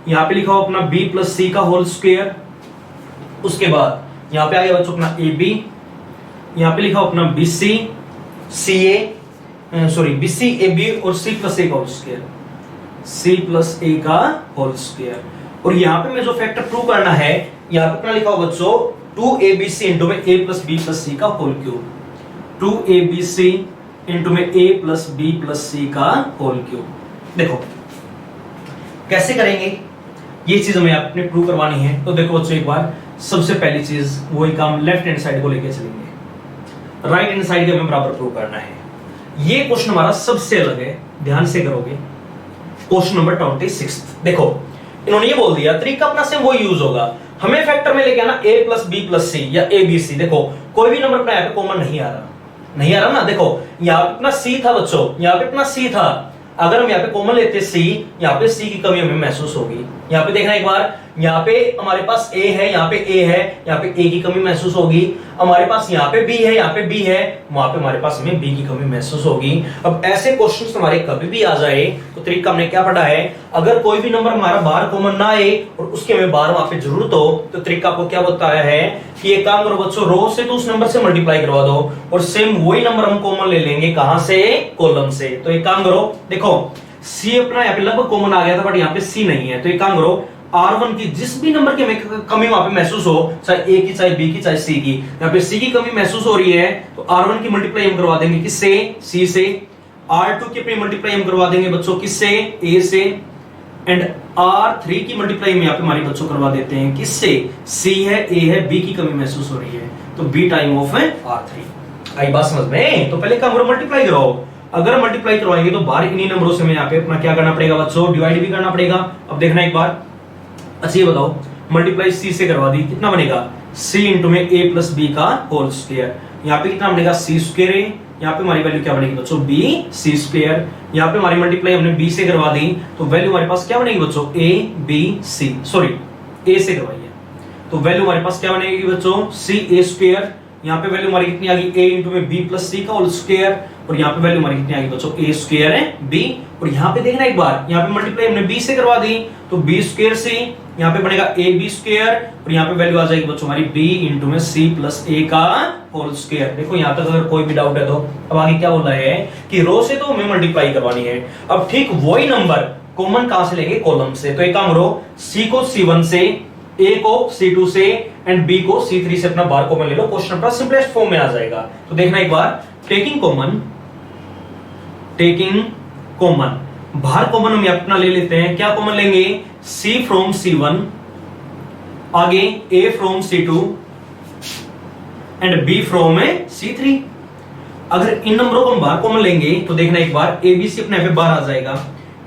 यहाँ पे लिखा हुआ अपना B प्लस C का होल स्क्वायर, उसके बाद यहाँ पे आ गया बच्चों अपना ए बी, यहाँ पे लिखा अपना B C C A sorry B C A B और सी प्लस ए का whole square, C plus A का होल स्क्वायर। और यहाँ पे मैं जो फैक्टर प्रूव करना है, यहाँ पे अपना लिखा हो बच्चों 2abc इंटू में a प्लस बी प्लस सी का होल क्यूब, 2abc इंटू में a प्लस बी प्लस सी का होल क्यूब। देखो कैसे करेंगे ये चीज हमें आपने प्रूव करवानी है। तो देखो बच्चों एक बार सबसे पहली चीज वही काम लेफ्ट हैंड साइड को लेके चलेंगे, राइट हैंड साइड के हमें बराबर प्रूव करना है। ये क्वेश्चन हमारा सबसे अलग है, ध्यान से करोगे। Question number 26। देखो इन्होंने ये बोल दिया तरीका अपना सेम वो यूज होगा, हमें फैक्टर में लेके आना a प्लस बी प्लस सी या ए बी सी। देखो कोई भी नंबर अपना यहाँ पे कॉमन नहीं आ रहा ना। देखो यहाँ पे अपना c था बच्चों, यहाँ पे अपना c था, अगर हम यहाँ पे कॉमन लेते c, यहाँ पे c की कमी हमें महसूस होगी। यहाँ पे देखना एक बार, यहाँ पे हमारे पास a है, यहाँ पे a है, यहाँ पे a की कमी महसूस होगी। हमारे पास यहाँ पे b है, यहाँ पे b है, वहां पे हमारे पास हमें b की कमी महसूस होगी। अब ऐसे क्वेश्चंस हमारे कभी भी आ जाए तो तरीका हमने क्या पढ़ा है, अगर कोई भी नंबर हमारा बाहर कॉमन ना आए और उसके हमें बाहर वहां पे जरूरत हो तो तरीका आपको क्या बताया है कि एक काम करो बच्चों, रो से तो उस नंबर से मल्टीप्लाई करवा दो और सेम वही नंबर हम कॉमन ले लेंगे, कहां से, कॉलम से। तो एक काम करो, देखो c अपना यहाँ पे लगभग कॉमन आ गया था बट यहाँ पे c नहीं है, तो एक काम करो R1 की जिस भी नंबर की हमें कमी वहां पे महसूस हो, चाहे a की, चाहे b की, चाहे c की, यहाँ पे c की कमी महसूस हो रही है तो R1 की मल्टीप्लाई हम करवा देंगे किससे, c से। R2 की अपनी मल्टीप्लाई हम करवा देंगे बच्चों किससे, a से। एंड R3 की मल्टीप्लाई हम यहाँ पे हमारे बच्चों करवा देते हैं किससे, c है, a है, b की कमी महसूस हो रही है तो b टाइम ऑफ है R3। आई बात समझ में? तो पहले काम करो मल्टीप्लाई कराओ, अगर मल्टीप्लाई करवाएंगे तो बाहर इन्हीं नंबरों से हमें यहाँ पे अपना क्या करना पड़ेगा बच्चों, डिवाइड भी करना पड़ेगा। अब देखना एक बार, अच्छा ये बताओ मल्टीप्लाई c से करवा दी, कितना बनेगा, c इंटू में a प्लस बी का होल स्क्वायर। यहाँ पे कितना बनेगा, c स्क्वायर है, यहाँ पे हमारी वैल्यू क्या बनेगी बच्चों, b c स्क्वायर। यहाँ पे हमारी मल्टीप्लाई हमने b से करवा दी तो वैल्यू हमारे पास क्या बनेगी बच्चों, a b c, sorry a से करवाई है तो वैल्यू हमारे पास क्या बनेगी बच्चों, c a स्क्वायर। यहाँ पे वैल्यू हमारी कितनी आ गई, a इंटू में b प्लस c का होल स्क्वायर और यहाँ पे वैल्यू हमारी कितनी आ गई बच्चों, a स्क्वायर है b। और यहाँ पे देखना एक बार, यहाँ पे मल्टीप्लाई हमने b से करवा दी तो b स्क्वायर से यहाँ पे बनेगा a b स्क्वायर और यहाँ पे वैल्यू आ जाएगी बच्चों हमारी b इंटू में c प्लस a का होल स्क्वायर। देखो यहाँ तक अगर कोई भी डाउट है तो अब आगे क्या बोला है कि रो से तो हमें मल्टीप्लाई करवानी है। अब ठीक वही नंबर कॉमन कहां से लेंगे, कॉलम से। तो एक काम करो, c को c1 से, a को c2 से एंड b को c3 से अपना बाहर कॉमन ले लो, क्वेश्चन अपना सिंपलेस्ट फॉर्म में आ जाएगा। तो देखना एक बार, टेकिंग कॉमन, बाहर कॉमन हम अपना ले लेते हैं, क्या कॉमन लेंगे, c फ्रॉम c1, आगे a from c2 and b from c3। अगर इन नंबरों को हम बाहर कॉमन लेंगे तो देखना एक बार, a b c अपने पे बाहर आ जाएगा,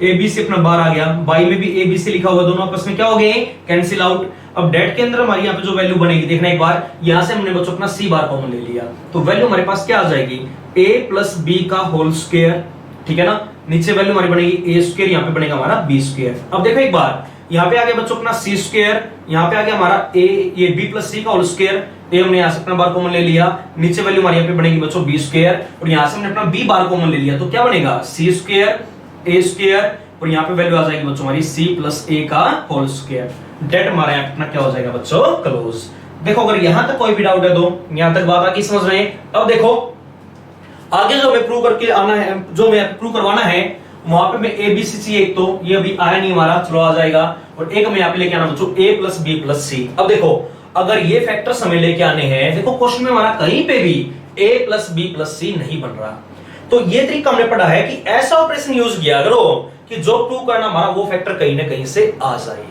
a b c अपना बाहर आ गया, y में भी a b c लिखा हुआ, दोनों आपस में क्या हो गए, कैंसिल आउट। अब डेट के अंदर हमारी यहाँ पे जो वैल्यू बनेगी, देखना एक बार, यहां से हमने बच्चों अपना c बार कॉमन ले लिया तो वैल्यू हमारे पास क्या आ जाएगी, a प्लस b का होल स्क्वायर, ठीक है ना। नीचे वैल्यू हमारी बनेगी a स्क्वायर, यहाँ पे बनेगा हमारा b स्क्वायर। अब देखो एक बार, यहाँ पे आ गया बच्चों अपना c स्क्वायर, यहाँ पे आ गया हमारा a, ये b प्लस c का होल स्क्वायर, a हमने यहाँ से अपना बार कॉमन ले लिया, नीचे वैल्यू हमारी यहाँ पे बनेगी बच्चों b स्क्वायर और यहाँ से हमने अपना b बार कॉमन ले लिया तो क्या बनेगा, c स्क्वायर a स्क्वायर और यहाँ पे वैल्यू आ जाएगी बच्चों हमारी c प्लस a का होल स्क्वायर। डेट हमारा यहाँ अपना क्या हो जाएगा बच्चों, क्लोज। देखो अगर यहाँ तक कोई भी डाउट है तो यहाँ तक बात आगे समझ रहे हैं। अब देखो आगे जो हमें प्रूव करके आना है, जो हमें प्रूव करवाना है, वहां पे मैं ए बी सी चाहिए, एक तो ये अभी आया नहीं हमारा, चलो आ जाएगा, और एक हमें यहाँ पे लेके आना बच्चों a प्लस बी प्लस सी। अब देखो अगर ये फैक्टर्स हमें लेके आने हैं, देखो क्वेश्चन में हमारा कहीं पे भी a प्लस बी प्लस सी नहीं बन रहा, तो ये तरीका हमने पढ़ा है कि ऐसा ऑपरेशन यूज किया करो कि जो प्रूव करना हमारा वो फैक्टर कहीं ना कहीं से आ जाए,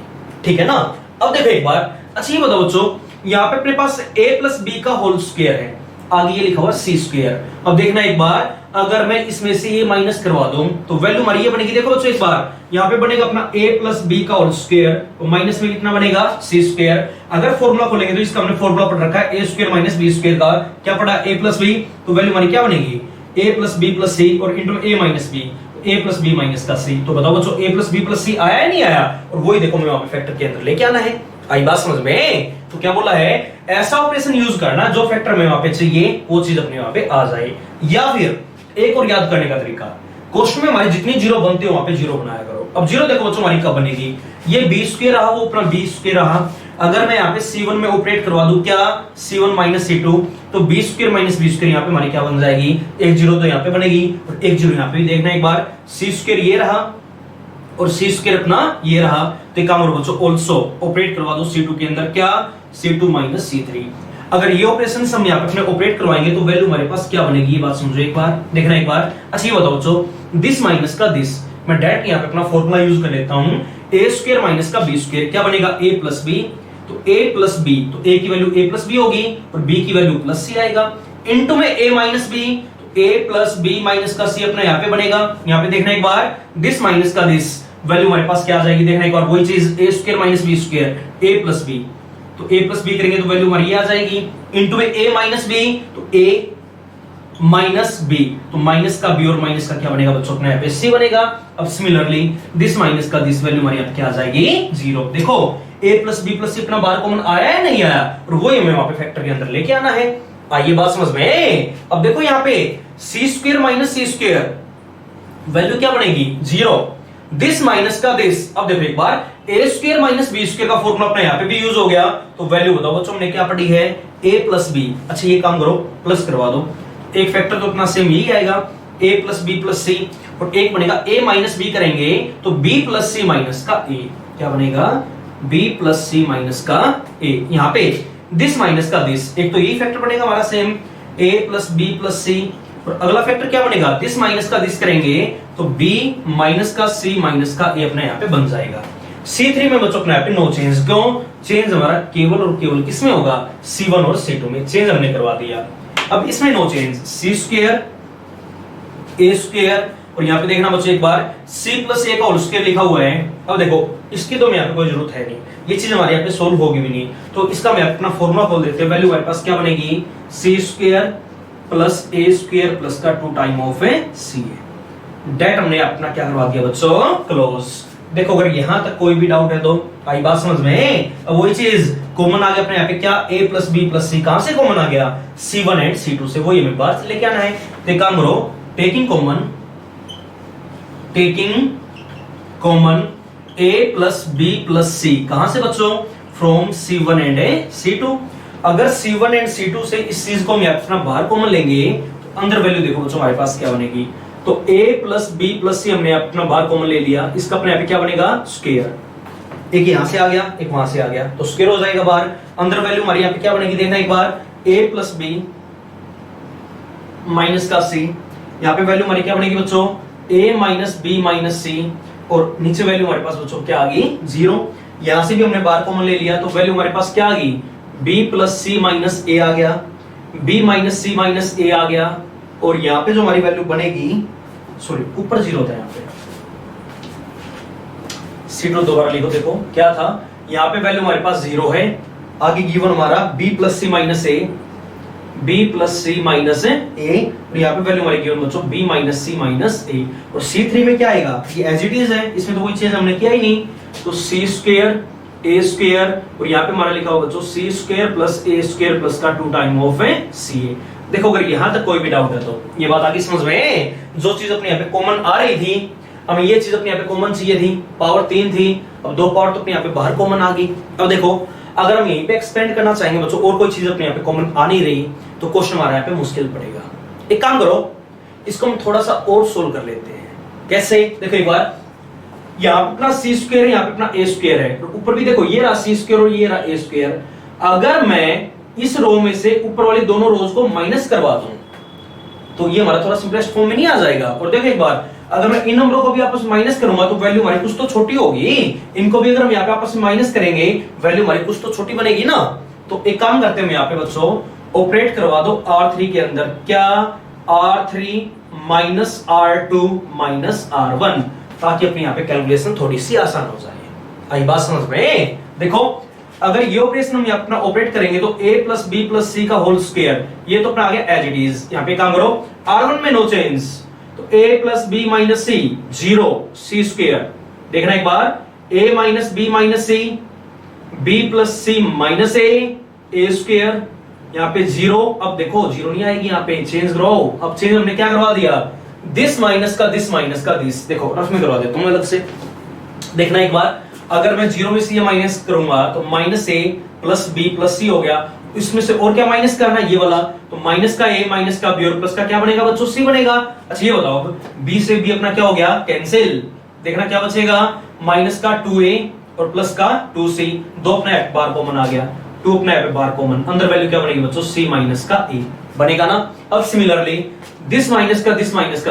ठीक है ना। अब देखो एक बार, अच्छा ये बताओ बच्चों, यहाँ पे अपने पास a प्लस बी का होल स्क्वायर है, आगे ये लिखा हुआ c स्क्वायर। अब देखना एक बार, अगर मैं इसमें से ये माइनस करवा दूं तो वैल्यू हमारी ये बनेगी, देखो बच्चों एक बार, यहाँ पे बनेगा अपना a प्लस बी का होल स्क्वायर और माइनस में कितना बनेगा, c स्क्वायर। अगर फॉर्मूला खोलेंगे तो इसका हमने फॉर्मूला पढ़ रखा है a square minus b square का, क्या पढ़ा, a प्लस b, तो वैल्यू हमारी क्या बनेगी, a प्लस बी प्लस सी और into a minus B, a plus B minus का c। तो बताओ बच्चों a plus B plus C आया नहीं आया, और वही देखो मैं वहां पे फैक्टर के अंदर लेके आना है। आई बात समझ में? तो क्या बोला है, ऐसा ऑपरेशन यूज करना जो फैक्टर में वहां पे चाहिए वो चीज अपने वहां पे आ जाए। या फिर एक और याद करने का तरीका, क्वेश्चन में हमारी जितनी जीरो बनते हो वहां पे जीरो बनाया करो। अब जीरो देखो बच्चों हमारी कब बनेगी, ये बी स्क्वायर रहा, वो अपना बी स्क्वायर रहा, अगर मैं यहाँ पे C1 में ऑपरेट करवा दूं क्या, C1 माइनस C2, तो B square minus B square यहाँ पे हमारी क्या बन जाएगी, एक जीरो तो यहाँ पे बनेगी और एक जीरो यहाँ पे भी देखना एक बार, सी स्क्वायर ये रहा और सी स्क्वायर अपना ये रहा, तो काम और बच्चों ऑल्सो ऑपरेट करवा दो C2 के अंदर क्या, C2 माइनस C3। अगर ये ऑपरेशन हम यहाँ पे अपने ऑपरेट करवाएंगे तो वैल्यू हमारे पास क्या बनेगी, ये बात समझो एक बार, देखना एक बार। अच्छा ये बताओ बच्चों, दिस माइनस का दिस, मैं डायरेक्ट यहाँ पे अपना फॉर्मूला यूज कर लेता हूँ, ए स्क्वायर माइनस का बी स्क्वायर क्या बनेगा, ए प्लस बी, तो ए प्लस बी, तो ए की वैल्यू ए प्लस बी होगी और बी की वैल्यू प्लस सी आएगा, इनटू में ए माइनस बी, तो ए प्लस बी माइनस का सी अपना यहाँ पे बनेगा। यहाँ पे देखना एक बार, दिस माइनस का दिस, वैल्यू हमारे पास क्या आ जाएगी, देखना एक बार वही चीज, ए स्क्वायर माइनस बी स्क्वायर, ए प्लस बी, तो ए प्लस बी करेंगे तो वैल्यू हमारी ये आ जाएगी, इनटू में ए माइनस बी, तो ए माइनस बी, तो माइनस का बी और माइनस का क्या बनेगा बच्चों, अपने यहाँ पे सी बनेगा। अब सिमिलरली दिस माइनस का दिस, वैल्यू हमारी यहाँ पे क्या आ जाएगी, जीरो। देखो a प्लस बी प्लस सी अपना बाहर कॉमन आया है नहीं आया, और वो हमें वहां पे फैक्टर के अंदर लेके आना है। आइए बात समझ में। अब देखो यहाँ पे सी स्क्वायर माइनस सी स्क्वायर, वैल्यू क्या बनेगी, जीरो। दिस माइनस का दिस, अब देखो एक बार, a square minus B square का फॉर्मूला अपने यहाँ पे भी यूज हो गया, तो वैल्यू बताओ बच्चों हमने क्या पढ़ी है, a प्लस बी। अच्छा ये काम करो, प्लस करवा दो, एक फैक्टर तो अपना सेम यही आएगा, a प्लस बी प्लस सी, और एक बनेगा a माइनस बी करेंगे तो b प्लस सी माइनस का a, क्या बनेगा, b प्लस सी माइनस का a। यहाँ पे दिस माइनस का दिस, एक तो यही फैक्टर बनेगा हमारा same, a plus B plus सी, और अगला फैक्टर क्या बनेगा, दिस माइनस का दिस करेंगे तो b माइनस का c माइनस का a अपने यहाँ पे बन जाएगा। C3 में बच्चों अपने यहाँ पे नो चेंज, क्यों, चेंज हमारा केवल और केवल किसमें होगा, C1 और C2 में, चेंज हमने करवा दिया। अब इसमें no change, C square a square, और यहाँ पे देखना बच्चों एक बार, c प्लस ए का होल स्क्वायर लिखा हुआ है। अब देखो इसकी तो यहाँ पे कोई जरूरत है नहीं, ये चीज हमारे यहाँ पे सोल्व होगी भी नहीं, तो इसका मैं अपना फॉर्मूला खोल देते हैं, वैल्यू हमारे पास क्या बनेगी, सी स्क्वायर प्लस ए स्क्वायर प्लस का 2 टाइम ऑफ ए सी है। डेट हमने अपना क्या करवा दिया बच्चों, क्लोज। देखो अगर यहां तक कोई भी डाउट है तो आई बात समझ में। अब वही चीज कॉमन आ गया अपने यहाँ पे क्या, a plus B plus c, कहां से कॉमन आ गया, C1 एंड C2 से, वही हमें बाहर से लेके आना है। तो काम करो, taking common a plus B plus c, कहां से बच्चों, फ्रॉम C1 एंड C2। अगर C1 एंड C2 से इस चीज को हम अपना बाहर कॉमन लेंगे तो अंदर वैल्यू देखो बच्चों हमारे पास क्या बनेगी, तो a प्लस बी प्लस सी हमने अपना बाहर कॉमन ले लिया, इसका अपने यहाँ पे क्या बनेगा, स्क्वायर, एक यहां से आ गया एक वहां से आ गया, तो स्क्वायर हो जाएगा बाहर। अंदर वैल्यू हमारी यहाँ पे क्या बनेगी, देखना एक बार, a प्लस बी माइनस का c, यहाँ पे वैल्यू हमारी क्या बनेगी बच्चों, a minus B minus C, और नीचे वैल्यू हमारे पास बच्चों क्या आ गई, जीरो। यहां से भी हमने बाहर कॉमन ले लिया, तो वैल्यू हमारे पास क्या आ गई, b प्लस सी माइनस ए आ गया, b माइनस सी माइनस ए आ गया, और यहाँ पे जो हमारी वैल्यू बनेगी, सॉरी ऊपर जीरो था यहाँ पे, C2 दोबारा लिखो, देखो क्या था, यहाँ पे वैल्यू हमारे पास जीरो है, आगे गिवन हमारा b प्लस सी माइनस ए, b प्लस सी माइनस ए, और यहाँ पे वैल्यू हमारी गिवन बच्चों b माइनस सी माइनस ए, और C3 में क्या आएगा, ये एज इट इज है, इसमें तो कोई चीज हमने किया ही नहीं, तो c स्क्वायर ए स्क्वायर, और यहाँ पे हमारा लिखा हुआ बच्चों c स्क्वायर प्लस ए स्क्वायर प्लस का 2 टाइम ऑफ ए सी। देखो अगर यहाँ तक कोई भी डाउट है तो ये बात आगे समझ में, जो चीज अपने यहाँ पे कॉमन आ रही थी, हमें ये चीज अपने यहाँ पे कॉमन चाहिए थी, पावर 3 थी, अब 2 पावर तो अपने यहाँ पे बाहर कॉमन आ गई। अब देखो अगर हम यहीं पे एक्सपेंड करना चाहेंगे बच्चों और कोई चीज अपने यहाँ पे कॉमन आ नहीं रही, तो क्वेश्चन हमारा यहाँ पे मुश्किल पड़ेगा। एक काम करो, इसको हम थोड़ा सा और सोल्व कर लेते हैं। कैसे, देखो एक बार, यहाँ पे अपना सी स्क्वायर है, यहाँ पे अपना ए स्क्वायर है, तो ऊपर भी देखो ये रहा सी स्क्वायर और ये रहा ए स्क्वायर। अगर मैं इस रो में से ऊपर वाली दोनों रोज को माइनस करवा दूं तो ये हमारा थोड़ा सिंपलेस्ट फॉर्म में नहीं आ जाएगा। और देखो एक बार, अगर मैं इन नंबरों को भी आपस में माइनस करूंगा तो वैल्यू हमारी कुछ तो छोटी होगी, इनको भी अगर हम यहाँ पे आपस में माइनस करेंगे वैल्यू हमारी कुछ तो छोटी बनेगी ना। तो एक काम करते हैं, यहाँ पे बच्चों ऑपरेट करवा दो R3 के अंदर, क्या, R3 minus R2 minus R1, ताकि अपनी यहाँ पे कैलकुलेशन थोड़ी सी आसान हो जाए। आई बात समझ में। देखो अगर ये ऑपरेशन हम अपना ऑपरेट करेंगे तो a प्लस बी प्लस सी का होल स्क्वायर, ये तो अपना आ गया एज इट इज। यहाँ पे काम करो, R1 में नो चेंज, तो a plus B minus C, zero, C square. देखना एक बार, a minus B minus C, b plus C minus A square, यहाँ पे जीरो। अब देखो जीरो नहीं आएगी, यहाँ पे चेंज करो। अब चेंज हमने क्या करवा दिया, दिस माइनस का दिस माइनस का दिस, देखो रफ में करवा देता हूं अलग से। देखना एक बार, अगर मैं जीरो में से ये माइनस करूंगा तो माइनस ए प्लस बी प्लस सी हो गया। इसमें से और क्या माइनस करना है, ये वाला, तो माइनस का ए माइनस का बी और प्लस का क्या बनेगा बच्चों, सी बनेगा। अच्छा ये बताओ, अब बी से बी अपना क्या हो गया, कैंसिल। देखना क्या बचेगा, माइनस का 2a और प्लस का 2c, दो अपना एफ बार कॉमन आ गया, 2 अपना एफ बार कॉमन, अंदर वैल्यू क्या बनेगी बच्चों, c माइनस का a बनेगा ना। अब सिमिलरली दिस माइनस का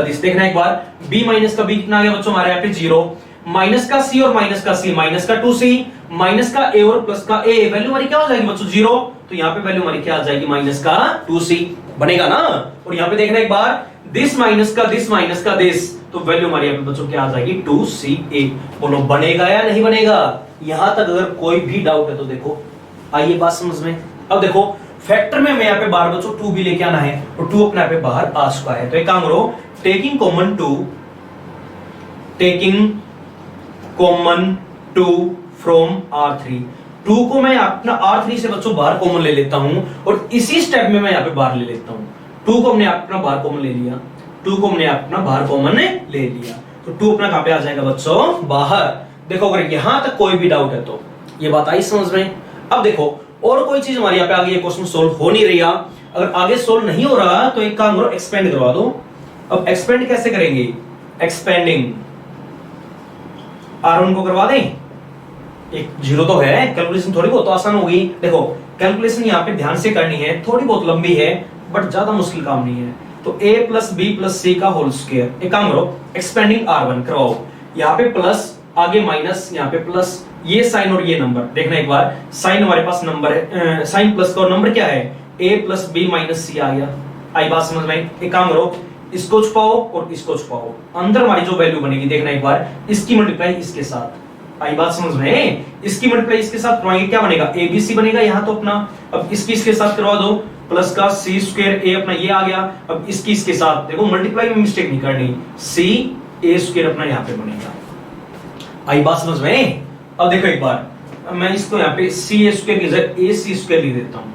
दिस, देखना एक बार, b माइनस का b कितना आ गया बच्चों हमारे यहाँ पे 0, माइनस का c और माइनस का c, माइनस का 2c, माइनस का a और प्लस का a, वैल्यू हमारी क्या हो जाएगी बच्चों 0, तो यहाँ पे वैल्यू हमारी क्या आ जाएगी, माइनस का 2c बनेगा ना। और यहाँ पे देखना एक बार, दिस माइनस का दिस, तो वैल्यू हमारी यहाँ पे बच्चों क्या आ जाएगी 2ca। बोलो बनेगा या नहीं बनेगा। यहां तक अगर कोई भी डाउट है तो देखो, आइए बात समझ में। अब देखो फैक्टर में हमें यहाँ पे बाहर बच्चों 2 भी लेके आना है, और 2 अपने यहाँ पे बाहर आ चुका है। तो एक काम करो, टेकिंग कॉमन 2 फ्रॉम R3, 2 को मैं अपना R3 से बच्चों बाहर कॉमन ले लेता हूं, और इसी स्टेप में मैं यहाँ पे बाहर ले लेता हूं। 2 को हमने अपना बाहर कॉमन ले लिया, 2 को हमने अपना बाहर कॉमन ले लिया, तो 2 अपना कहां पे आ जाएगा बच्चों, बाहर। देखो अगर यहां तक कोई भी डाउट है तो ये बात आई समझ में। अब देखो और कोई चीज हमारे यहाँ पे आगे, ये क्वेश्चन सोल्व हो नहीं रही, अगर आगे सोल्व नहीं हो रहा तो एक काम करो, एक्सपेंड करवा दो। अब एक्सपेंड कैसे करेंगे, एक्सपेंडिंग R1 को करवा दें, एक जीरो तो है, कैलकुलेशन थोड़ी बहुत तो आसान होगी। देखो कैलकुलेशन यहाँ पे ध्यान से करनी है, थोड़ी बहुत लंबी है बट ज्यादा मुश्किल काम नहीं है। तो a प्लस बी प्लस सी का होल स्क्वायर, एक काम करो एक्सपेंडिंग R1 करवाओ, यहाँ पे प्लस आगे माइनस, यहाँ पे प्लस, ये साइन और ये नंबर, देखना एक बार, साइन हमारे पास नंबर है, साइन प्लस का और नंबर क्या है, a प्लस बी माइनस सी आ गया। आई बात समझ में। एक काम करो, इसको छुपाओ और इसको छुपाओ, अंदर हमारी जो वैल्यू बनेगी देखना एक बार, इसकी मल्टीप्लाई इसके साथ। आई बात समझ में, इसकी मल्टीप्लाई इसके साथ करवाएंगे, क्या बनेगा, ABC बनेगा यहाँ तो अपना। अब इसकी इसके साथ करवा दो, प्लस का c स्क्वायर a अपना ये आ गया। अब इसकी इसके साथ देखो, मल्टीप्लाई में मिस्टेक नहीं करनी, c a स्क्वायर अपना यहाँ पे बनेगा। आई बात समझ में। अब देखो एक बार, मैं इसको यहाँ पे c a स्क्वायर की जगह a c स्क्वायर लिख देता हूँ,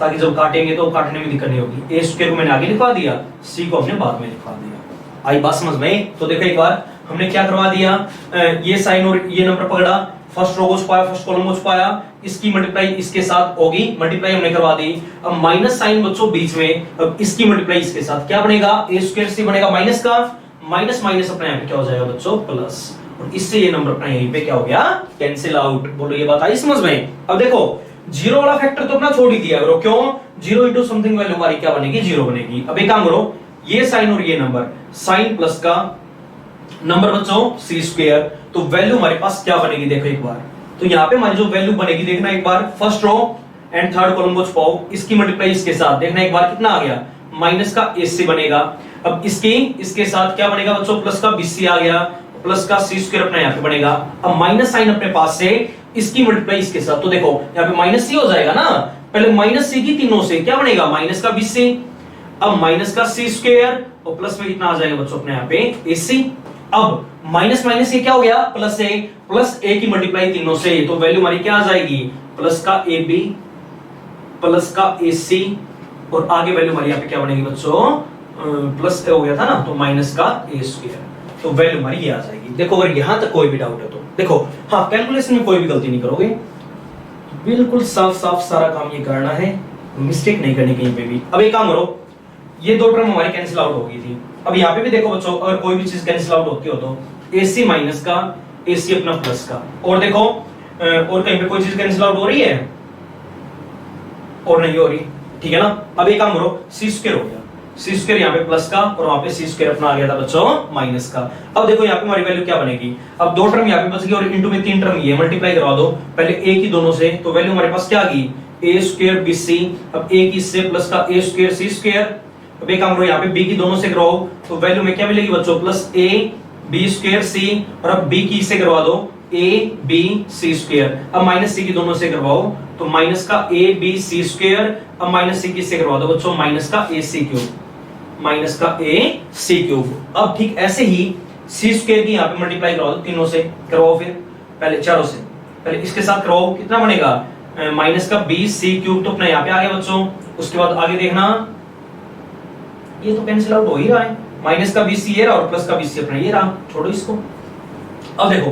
ताकि जब काटेंगे तो काटने में दिक्कत नहीं होगी। a स्क्वायर को मैंने आगे लिखवा दिया, c को हमने बाद में लिखवा दिया। आई बात समझ में। तो देखो एक बार हमने क्या करवा दिया, ये साइन और ये नंबर पकड़ा, फर्स्ट रो को छुपाया, फर्स्ट कॉलम को छुपाया, इसकी मल्टीप्लाई इसके साथ होगी, मल्टीप्लाई हमने करवा दी। अब माइनस साइन बच्चों बीच में, अब इसकी मल्टीप्लाई इसके साथ क्या बनेगा, a स्क्वायर c बनेगा माइनस का, माइनस माइनस अपने यहाँ पे क्या हो जाएगा बच्चों, प्लस, और इससे ये नंबर अपना यहीं पे क्या हो गया, कैंसिल आउट। बोलो ये बात आई समझ में। अब देखो जीरो वाला फैक्टर तो अपना छोड़ ही दिया करो, क्यों, जीरो इंटू समथिंग वैल्यू हमारी क्या बनेगी, जीरो बनेगी। अब एक काम करो, ये साइन और ये नंबर, साइन प्लस का नंबर बच्चों c स्क्वायर, तो वैल्यू हमारे पास क्या बनेगी देखो एक बार। तो यहाँ पे हमारी जो वैल्यू बनेगी देखना एक बार, first row and third column को छुपाओ, इसकी मल्टीप्लाई इसके साथ, देखना एक बार कितना आ गया, माइनस का ac बनेगा। अब इसकी इसके साथ क्या बनेगा बच्चों, प्लस का bc आ गया, प्लस का c स्क्वायर अपना यहाँ पे बनेगा। अब माइनस साइन अपने पास से, इसकी मल्टीप्लाई इसके साथ, तो देखो यहाँ पे माइनस c हो जाएगा ना, पहले माइनस c की तीनों से क्या बनेगा, माइनस का bc, अब माइनस का c स्क्वायर और प्लस में कितना आ जाएगा बच्चों अपने यहाँ पे ac। अब माइनस माइनस ये क्या हो गया, प्लस a, प्लस a की मल्टीप्लाई तीनों से, तो वैल्यू हमारी क्या आ जाएगी, प्लस का ab प्लस का ac, और आगे वैल्यू हमारी यहाँ पे क्या बनेगी बच्चों, प्लस हो गया था ना, तो माइनस का a स्क्वायर, तो वैल्यू हमारी ये आ जाएगी। देखो अगर यहां तक कोई भी डाउट है तो देखो, हाँ कैलकुलेशन में कोई भी गलती नहीं करोगे, बिल्कुल साफ साफ सारा काम ये करना है, मिस्टेक नहीं करनी कहीं पे भी। अब एक काम करो, ये दो टर्म हमारी कैंसिल आउट हो गई थी। अब यहाँ पे भी देखो बच्चों, अगर कोई भी चीज कैंसिल आउट होती हो तो AC माइनस का, AC अपना प्लस का, और देखो और कहीं पे कोई चीज कैंसिल आउट हो रही है और नहीं हो रही, ठीक है ना। अब एक काम करो, c स्क्वायर हो गया, c स्क्वायर यहाँ पे प्लस का, और वहां पे c स्क्वायर अपना आ गया था बच्चों माइनस का। अब देखो यहाँ पे हमारी वैल्यू क्या बनेगी, अब दो टर्म यहाँ पे बच गई और इनटू में तीन टर्म ये, मल्टीप्लाई करवा दो पहले a की दोनों से, तो वैल्यू हमारे पास क्या आ गई, a स्क्वायर bc, अब a की से प्लस का a स्क्वायर c स्क्वायर। अब एक काम करो, यहाँ पे b की दोनों से करवाओ, तो वैल्यू में क्या मिलेगी बच्चों, plus a b square c, और अब b की से करवा दो a b c स्क्वायर। अब माइनस c की दोनों से करवाओ, तो माइनस का a b c स्क्वायर, अब माइनस c की से करवा दो बच्चों माइनस का a c क्यूब, माइनस का a c क्यूब। अब ठीक ऐसे ही c स्क्वायर की यहाँ पे मल्टीप्लाई करवा दो, तीनों से करवाओ, फिर पहले चारों से, पहले इसके साथ करवाओ, कितना बनेगा, माइनस का b c क्यूब, तो अपना यहाँ पे आ गया बच्चों। उसके बाद आगे देखना, ये तो कैंसिल आउट हो ही रहा है, माइनस का bc ये रहा और प्लस का bc अपना ये रहा, छोड़ो इसको। अब देखो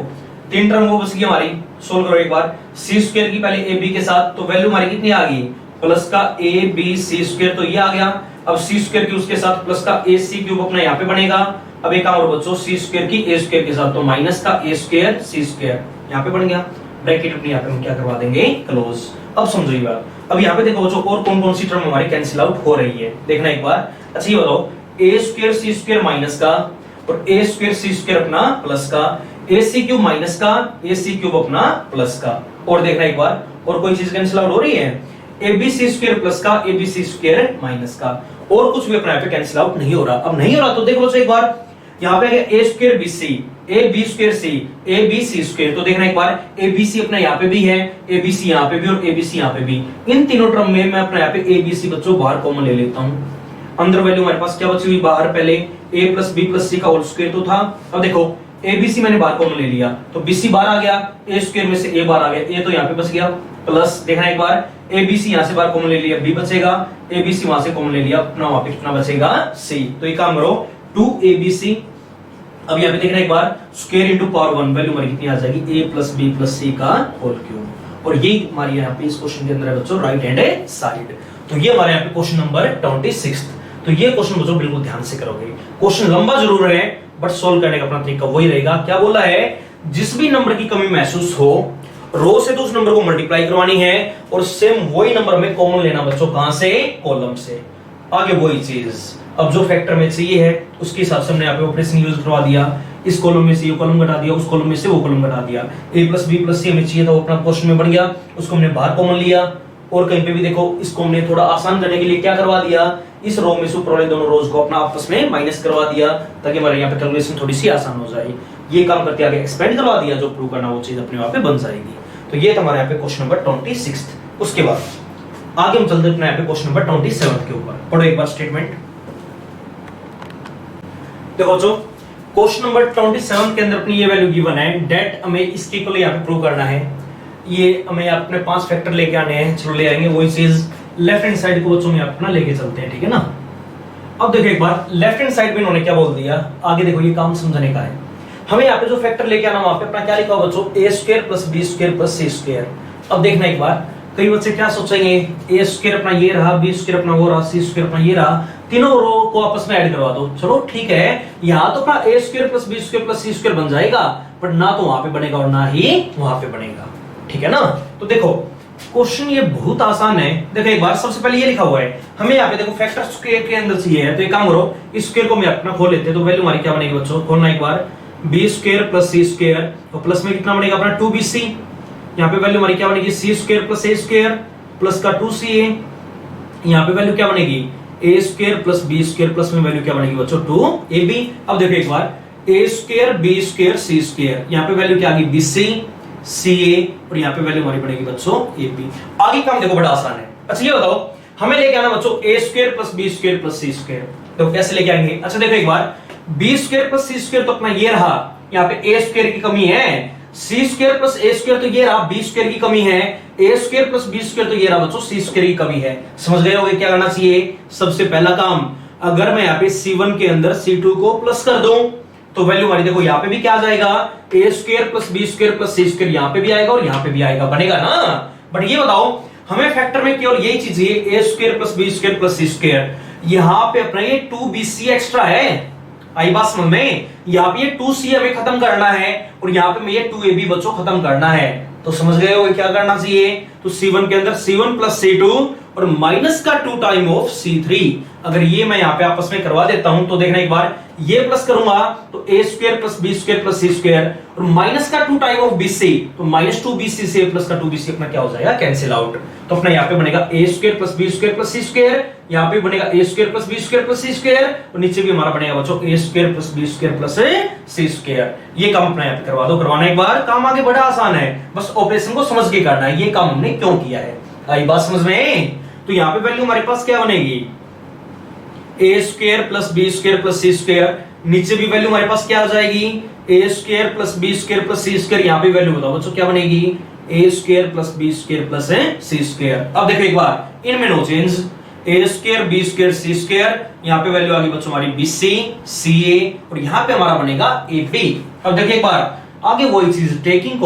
तीन टर्म वो बच गई हमारी, सोल्व करो एक बार। सी स्क्वायर की पहले ए बी के साथ, तो वैल्यू हमारी कितनी आ गई, प्लस का ए बी सी स्क्वायर, तो ये आ गया। अब सी स्क्वायर की उसके साथ प्लस का ए सी क्यूब अपना यहाँ पे बनेगा। अब एक काम और बच्चों, सी स्क्वायर की ए स्क्वायर के साथ, तो माइनस का ए स्क्वायर सी स्क्वायर यहाँ पे बन गया। ब्रैकेट अपनी यहाँ पे हम क्या करवा देंगे, क्लोज। अब समझो ये बात। अब यहाँ पे देखो बच्चों और कौन कौन सी टर्म हमारी कैंसिल आउट हो रही है, देखना एक बार। अच्छा ये बताओ, ए स्क्वायर सी स्क्वायर माइनस का और ए स्क्वायर सी स्क्वायर अपना प्लस का, ए सी क्यूब माइनस का, ए सी क्यूब अपना प्लस का। और देखना एक बार, और कोई चीज कैंसिल आउट हो रही है, a B C square plus का, a B C square minus का, और कुछ भी अपना यहाँ पे कैंसिल आउट नहीं हो रहा। अब नहीं हो रहा तो देखो बच्चों एक बार, यहाँ पे a square b C, A B square c, A B C square, तो देखना एक बार, ए बी सी अपना यहाँ पे भी है, ए बी सी यहाँ पे भी और ए बी सी यहाँ पे भी। इन तीनों टर्म में मैं अपना यहाँ पे ए बी सी बच्चों बाहर कॉमन ले लेता हूँ। अंदर वैल्यू हमारे पास क्या बची हुई बाहर, पहले a प्लस बी प्लस सी का होल स्क्वायर तो था। अब देखो ए बी सी मैंने बाहर कॉमन ले लिया, तो बी सी बाहर आ गया, ए स्क्वायर में से ए बाहर आ गया, ए तो यहाँ पे बच गया, प्लस देखना एक बार, ए बी सी यहाँ से बाहर कॉमन ले लिया, बी बचेगा, ए बी सी वहां से कॉमन ले लिया, अपना वहां पे कितना बचेगा, सी। तो ये काम करो 2abc। अब यहाँ पे देखना एक बार, स्क्वायर इंटू पावर 1, वैल्यू हमारी कितनी आ जाएगी, a प्लस बी प्लस सी का होल क्यूब। और ये हमारी यहाँ पे इस क्वेश्चन के अंदर है बच्चों राइट हैंड साइड। तो ये हमारे यहाँ पे क्वेश्चन नंबर 26। तो ये क्वेश्चन बच्चों बिल्कुल ध्यान से करोगे। क्वेश्चन लंबा जरूर है बट सोल्व करने का अपना तरीका वही रहेगा। क्या बोला है, जिस भी नंबर की कमी महसूस हो, रो से तो उस नंबर को मल्टीप्लाई करवानी है और सेम वही नंबर में कॉमन लेना बच्चों, कहां से, कॉलम से। आगे वही चीज, अब जो फैक्टर में चाहिए है उसके हिसाब से हमने यहाँ पे ऑपरेशन यूज करवा दिया। इस कॉलम में से ये कॉलम घटा दिया, उस कॉलम में से वो कॉलम घटा दिया। ए प्लस बी प्लस सी हमें चाहिए था, वो अपना क्वेश्चन में बन गया, उसको हमने बाहर कॉमन लिया। और कहीं पे भी देखो, इसको हमने थोड़ा आसान करने के लिए क्या करवा दिया, इस रो में से ऊपर वाले दोनों रोज को अपना आपस में माइनस करवा दिया, ताकि हमारे यहाँ पे कैलकुलेशन थोड़ी सी आसान हो जाए। ये काम करते आगे एक्सपेंड करवा दिया, जो प्रूव करना वो चीज अपने वहां पे बन जाएगी। तो ये हमारे यहाँ पे क्वेश्चन नंबर 26। उसके बाद आगे हम चलते अपने यहाँ पे क्वेश्चन नंबर 27 के ऊपर। पढ़ो एक बार स्टेटमेंट। देखो जो क्वेश्चन नंबर 27 के अंदर अपनी ये वैल्यू गिवन है, डेट हमें इसके इक्वल यहाँ पे प्रूव करना है। ये हमें अपने 5 फैक्टर लेके आने हैं, चलो ले आएंगे। वही चीज लेफ्ट हैंड साइड को बच्चों में अपना लेके चलते हैं, ठीक है ना। अब देखो एक बार, लेफ्ट हैंड साइड में इन्होंने क्या बोल दिया, आगे देखो, ये काम समझने का है। हमें यहाँ पे जो फैक्टर लेके आना, वहां पे अपना क्या लिखा बच्चों, a square plus B square plus C square. अब देखना एक बार, कई बच्चे क्या सोचेंगे, ए स्क्वायर अपना ये रहा, बी स्क्वायर अपना वो रहा, सी स्क्वायर अपना ये रहा, तीनों रो को आपस में ऐड करवा दो। चलो ठीक है, यहाँ तो अपना a square plus B square plus C square बन जाएगा, बट ना तो वहां पे बनेगा और ना ही वहां पे बनेगा, ठीक है ना। तो देखो क्वेश्चन ये बहुत आसान है। देखो एक बार, सबसे पहले ये लिखा हुआ है, हमें यहाँ पे देखो फैक्टर स्क्वायर के अंदर चाहिए है, तो एक काम करो, इस स्क्वायर को मैं अपना खोल लेते हैं। तो वैल्यू हमारी क्या बनेगी बच्चों, खोलना एक बार, बी स्क्वायर प्लस सी स्क्वायर, तो प्लस में कितना बनेगा अपना 2bc। यहाँ पे वैल्यू हमारी क्या बनेगी, सी स्क्वायर प्लस ए स्क्वायर प्लस का 2ca। यहाँ पे वैल्यू क्या बनेगी, a square plus B square plus में वैल्यू क्या बनेगी बच्चों 2ab। अब देखो एक बार, a square B square C square, यहाँ पे वैल्यू क्या आ गई bc ca, और यहाँ पे वैल्यू हमारी बनेगी बच्चों ab। आगे काम देखो बड़ा आसान है। अच्छा ये बताओ, हमें लेके आना बच्चों a square plus B square plus C square, तो कैसे लेके आएंगे। अच्छा देखो एक बार, बी स्क्वायर प्लस सी स्क्वायर तो अपना ये रहा, यहाँ पे ए स्क्वायर की कमी है, सी स्क्वायर प्लस ए स्क्वायर तो ये रहा, बी स्क्वायर की कमी है, a square plus B square तो ये रहा बच्चों, सी स्क्वायर की कमी है। समझ गए होगे क्या करना चाहिए। सबसे पहला काम, अगर मैं यहाँ पे C1 के अंदर C2 को प्लस कर दूं, तो वैल्यू हमारी देखो यहाँ पे भी क्या आ जाएगा, a square plus B square plus C square, यहाँ पे भी आएगा और यहाँ पे भी आएगा, बनेगा ना। बट ये बताओ, हमें फैक्टर में केवल यही चीज है, a square plus B square plus C square. यहाँ पे अपना ये 2bc एक्स्ट्रा है, आई बात समझ में। यहाँ पे ये 2c हमें खत्म करना है और यहाँ पे ये 2ab बच्चों खत्म करना है। तो समझ गए हो क्या करना चाहिए। तो C1 के अंदर C1 प्लस C2 और माइनस का 2 टाइम ऑफ C3। अगर ये मैं यहाँ पे आपस में करवा देता हूं, तो देखना एक बार, ये प्लस करूंगा तो a square plus B square plus C square, और माइनस का 2 टाइम ऑफ BC, तो माइनस 2bc से प्लस का 2bc अपना क्या हो जाएगा, कैंसिल आउट। तो अपना यहाँ पे बनेगा a square plus B square plus C square, यहाँ पे बनेगा a square plus B square plus C square, और नीचे भी हमारा बनेगा बच्चों a square plus B square plus C square. ये काम अपना यहाँ पे करवा दो। करवाना एक बार, काम आगे बड़ा आसान है, बस ऑपरेशन को समझ के करना है। ये काम हमने क्यों किया है, आई बात समझ में। तो यहाँ पे वैल्यू हमारे पास क्या बनेगी, a square plus B square plus C square, नीचे भी वैल्यू हमारे पास क्या आ जाएगी, a square plus B square plus C square. यहाँ पे वैल्यू बताओ बच्चों क्या बनेगी, a square plus B square plus C square. अब देखो एक बार, इनमें no change, a square B square C square, यहाँ पे वैल्यू आ गई बच्चों हमारी BC CA, और यहाँ पे हमारा बनेगा AB। अब देखिए एक बार, आगे वही चीज taking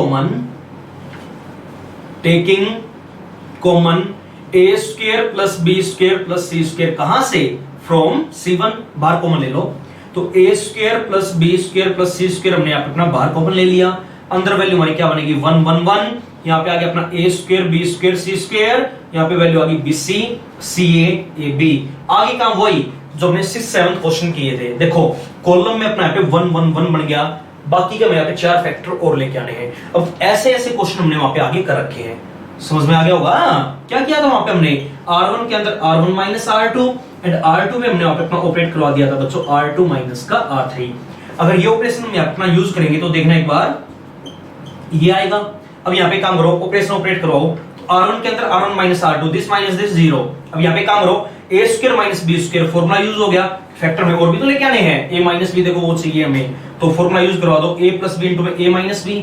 common a square plus B square plus C square कहां से, फ्रॉम C1 बाहर कॉमन ले लो। तो a square plus B square plus C square हमने अपना बाहर कॉमन ले लिया, अंदर वैल्यू हमारी क्या बनेगी 1 1 1, यहाँ पे आ गया अपना a square B square C square, यहाँ पे वैल्यू आ गई BC CA AB। आगे काम वही जो हमने 6th 7th क्वेश्चन किए थे। देखो कॉलम में अपना यहाँ पे 1 1 1 बन गया, बाकी का मैं यहाँ पे 4 फैक्टर और लेके आने हैं। अब ऐसे ऐसे क्वेश्चन हमने वहां पे आगे कर रखे हैं, समझ में आ गया होगा क्या किया था वहां पे हमने R1 के अंदर R1 minus R2 and R2 में हमने वहां पे अपना ऑपरेट करवा दिया था बच्चों R2 माइनस का R3। अगर ये ऑपरेशन हम अपना यूज करेंगे तो देखना एक बार ये आएगा। अब यहाँ पे काम करो, ऑपरेशन ऑपरेट करवाओ, R1 के अंदर R1 minus R2, this minus this 0। अब यहाँ पे काम करो a square minus B square, formula use हो गया, फैक्टर में और भी तो लेके आने हैं, ए माइनस बी देखो वो चाहिए हमें, तो फॉर्मूला यूज करवा दो ए प्लस बी इंटू में ए माइनस बी।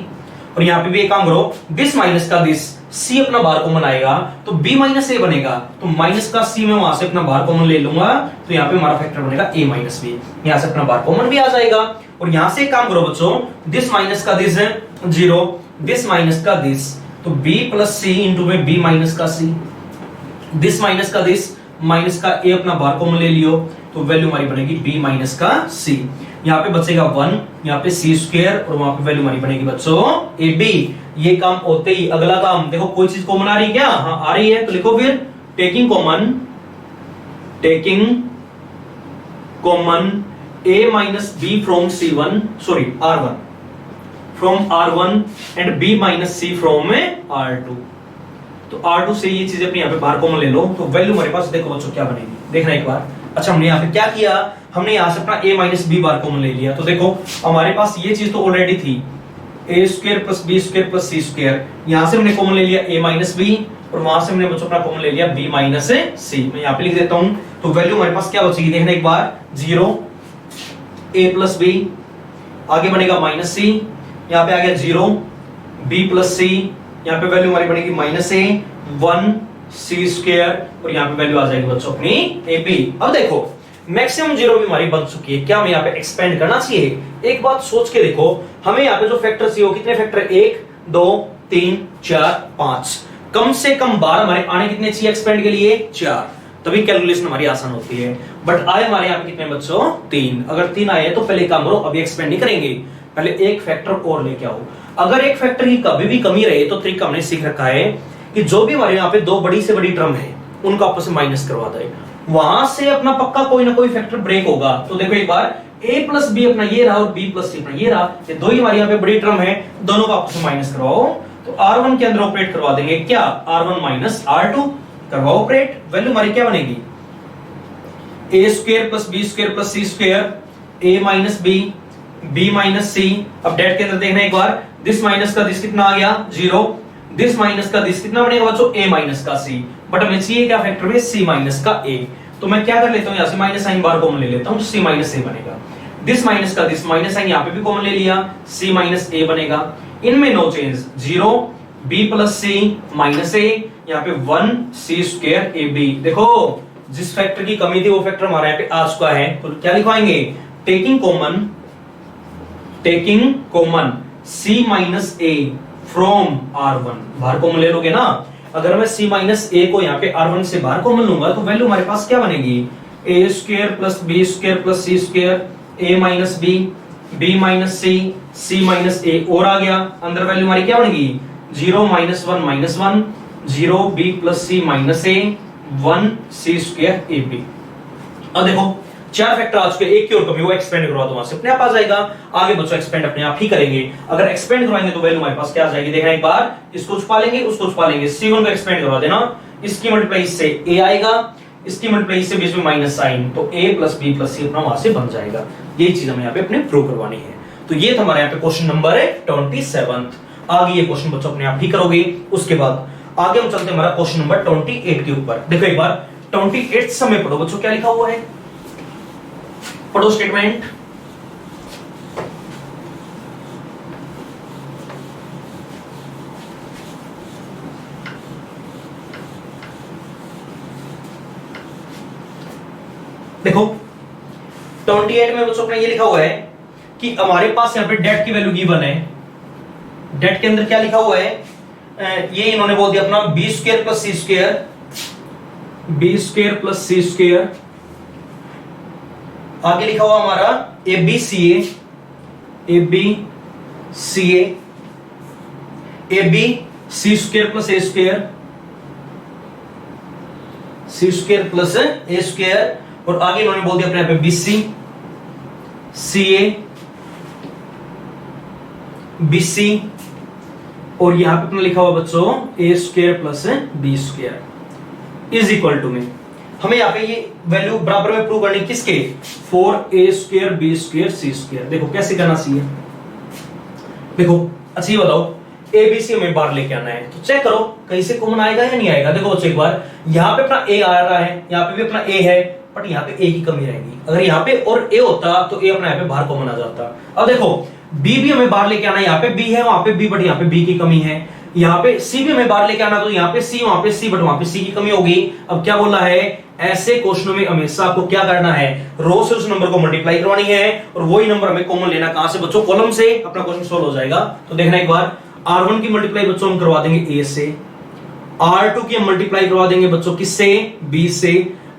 और यहाँ पे भी एक काम करो, दिस माइनस का दिस सी अपना बाहर कॉमन आएगा तो बी माइनस ए बनेगा, तो माइनस का सी में वहां से अपना बाहर कॉमन ले लूंगा, तो यहाँ पे हमारा फैक्टर बनेगा ए माइनस बी, यहाँ से अपना बाहर कॉमन भी आ जाएगा। और यहाँ से एक काम करो बच्चों, दिस माइनस का दिस है 0, दिस माइनस का दिस, तो b प्लस सी इंटू में b माइनस का सी, दिस माइनस का दिस माइनस का a अपना बाहर कॉमन ले लियो, तो वैल्यू हमारी बनेगी b माइनस का c, यहाँ पे बचेगा 1, यहाँ पे c स्क्वायर और वहां पे वैल्यू हमारी बनेगी बच्चों ab। ये काम होते ही अगला काम देखो, कोई चीज कॉमन आ रही है क्या, हाँ आ रही है, तो लिखो फिर taking common a minus b from C1 sorry R1 from R1 and b minus c from R2। तो R2 से ये चीज अपने यहाँ पे बाहर कॉमन ले लो, तो वैल्यू हमारे पास देखो बच्चों क्या बनेगी, देखना एक बार। अच्छा हमने यहाँ पे क्या किया, हमने यहाँ से अपना a माइनस बी बाहर कॉमन ले लिया, तो देखो हमारे पास ये चीज तो ऑलरेडी थी a square plus B square plus C square, यहाँ से हमने कॉमन ले लिया a माइनस बी और वहां से हमने बच्चों अपना कॉमन ले लिया b माइनस सी। मैं यहाँ पे लिख देता हूँ, तो वैल्यू हमारे पास क्या बचेगी देखना एक बार, 0 a प्लस बी, आगे बनेगा माइनस सी, यहाँ पे आ गया 0 b प्लस सी, यहाँ पे वैल्यू हमारी बनेगी माइनस ए 1 सी स्क्वायर और यहाँ पे वैल्यू आ जाएगी बच्चों अपनी ए बी। अब देखो मैक्सिमम 0 भी हमारी बन चुकी है, क्या हमें यहाँ पे एक्सपेंड करना चाहिए, एक बात सोच के देखो, हमें यहाँ पे जो फैक्टर चाहिए वो कितने फैक्टर, 1 2 3 4 5, कम से कम बार हमारे आने कितने चाहिए एक्सपेंड के लिए, 4, तभी कैलकुलेशन हमारी आसान होती है। बट आए हमारे यहाँ पे कितने बच्चों, 3, अगर 3 आए तो पहले काम करो, अभी एक्सपेंड नहीं करेंगे, पहले एक फैक्टर और लेके आओ। अगर एक फैक्टर की कभी भी कमी रहे तो ट्रिक हमने सीख रखा है कि जो भी हमारे यहाँ पे दो बड़ी से बड़ी टर्म है उनको आपस में माइनस करवा दे, वहां से अपना पक्का कोई ना कोई फैक्टर ब्रेक होगा। तो देखो एक बार a प्लस बी अपना ये रहा और b प्लस सी अपना ये रहा, ये दो ही हमारे यहाँ पे बड़ी टर्म है, दोनों का आपस में माइनस करवाओ, तो R1 के अंदर ऑपरेट करवा देंगे क्या, R1 माइनस R2 करवाओ ऑपरेट, वैल्यू हमारी क्या बनेगी a square plus B square plus C square, a minus b b minus c. अब डेट के अंदर देखना एक बार, दिस माइनस का दिस कितना आ गया 0, दिस माइनस का दिस कितना बनेगा बच्चों a माइनस का c, बट हमें चाहिए क्या फैक्टर में c माइनस का a, तो मैं क्या कर लेता हूं यहाँ से माइनस साइन बार कॉमन ले लेता हूं, c माइनस a बनेगा, दिस माइनस का दिस माइनस साइन यहाँ पे भी कॉमन ले लिया, c माइनस a बनेगा, इनमें no change, 0 b plus c minus a, यहाँ पे 1 c स्क्वायर ab। देखो जिस फैक्टर की कमी थी वो फैक्टर हमारे यहाँ पे आ चुका है, तो क्या लिखवाएंगे, taking common c minus a from R1, बाहर कॉमन ले लोगे ना, अगर मैं c माइनस a को यहाँ पे R1 से बाहर कॉमन लूंगा तो वैल्यू हमारे पास क्या बनेगी, a square plus b square plus c square, a minus b b minus c c minus a और आ गया, अंदर वैल्यू हमारी क्या बनेगी 0 minus 1 0 b plus c minus a 1 c square ab। अब देखो चार फैक्टर आ चुके, एक की और कमी, वो एक्सपेंड करवा दो, वहां से अपने आप आ जाएगा, आगे बच्चों एक्सपेंड अपने आप ही करेंगे। अगर एक्सपेंड करवाएंगे तो वैल्यू हमारे पास क्या आ जाएगी, देखना एक बार, इसको छुपा लेंगे उसको छुपा लेंगे, c1 को एक्सपेंड करवा देना, इसकी मल्टीप्लाई से a आएगा, इसकी मल्टीप्लाई से बीच में माइनस साइन, तो a plus b plus c अपना वहां से बन जाएगा। यही चीज हमें यहाँ पे अपने प्रूव करवानी है। तो ये था हमारे यहाँ पे क्वेश्चन नंबर 27। आगे ये क्वेश्चन बच्चों अपने आप ही करोगे। उसके बाद आगे हम चलते हैं हमारा क्वेश्चन नंबर 28 के ऊपर। देखो एक बार 28 समय पढ़ो बच्चों, क्या लिखा हुआ है, पढ़ो स्टेटमेंट। देखो 28 में बच्चों अपने ये लिखा हुआ है कि हमारे पास यहाँ पे डेट की वैल्यू गिवन है डेट के अंदर क्या लिखा हुआ है, ये इन्होंने बोल दिया अपना बी स्क्वायर प्लस सी स्क्वायर, बी स्क्वायर प्लस सी स्क्वायर। आगे लिखा हुआ हमारा A B C A, A B C A B C square plus A square, C square plus A square. और आगे इन्होंने बोल दिया अपने यहाँ पे बी सी, सी ए, बी सी, और यहां पे अपना लिखा हुआ बच्चों a square plus B square is equal to में हमें यहाँ पे ये वैल्यू बराबर में प्रूव करनी किसके, 4a स्क्वायर बी स्क्वायर सी स्क्वायर। देखो कैसे करना चाहिए, देखो अच्छा ये बताओ ए बी सी हमें बाहर लेके आना है, तो चेक करो कहीं से कॉमन आएगा या नहीं आएगा। देखो बच्चों एक बार यहाँ पे अपना ए आ रहा है, यहाँ पे भी अपना ए है, बट यहाँ पे ए की कमी रहेगी। अगर यहाँ पे और ए होता तो ए अपना यहाँ पे बाहर कॉमन आ जाता। अब देखो बी भी हमें बाहर लेके आना है, यहाँ पे बी है वहां पे बी, बट यहाँ पे बी की कमी है। यहाँ पे सी भी हमें बाहर लेके आना, तो यहाँ पे सी वहां पे सी, बट वहां पे सी की कमी होगी। अब क्या बोला है, ऐसे क्वेश्चनों में हमेशा आपको क्या करना है, रो से उस नंबर को मल्टीप्लाई करवानी है और वही नंबर हमें कॉमन लेना। कहां से बच्चों, कॉलम से अपना क्वेश्चन सोल्व हो जाएगा। तो देखना एक बार, R1 की मल्टीप्लाई बच्चों हम करवा देंगे A से, R2 की हम मल्टीप्लाई करवा देंगे बच्चों किससे, B से,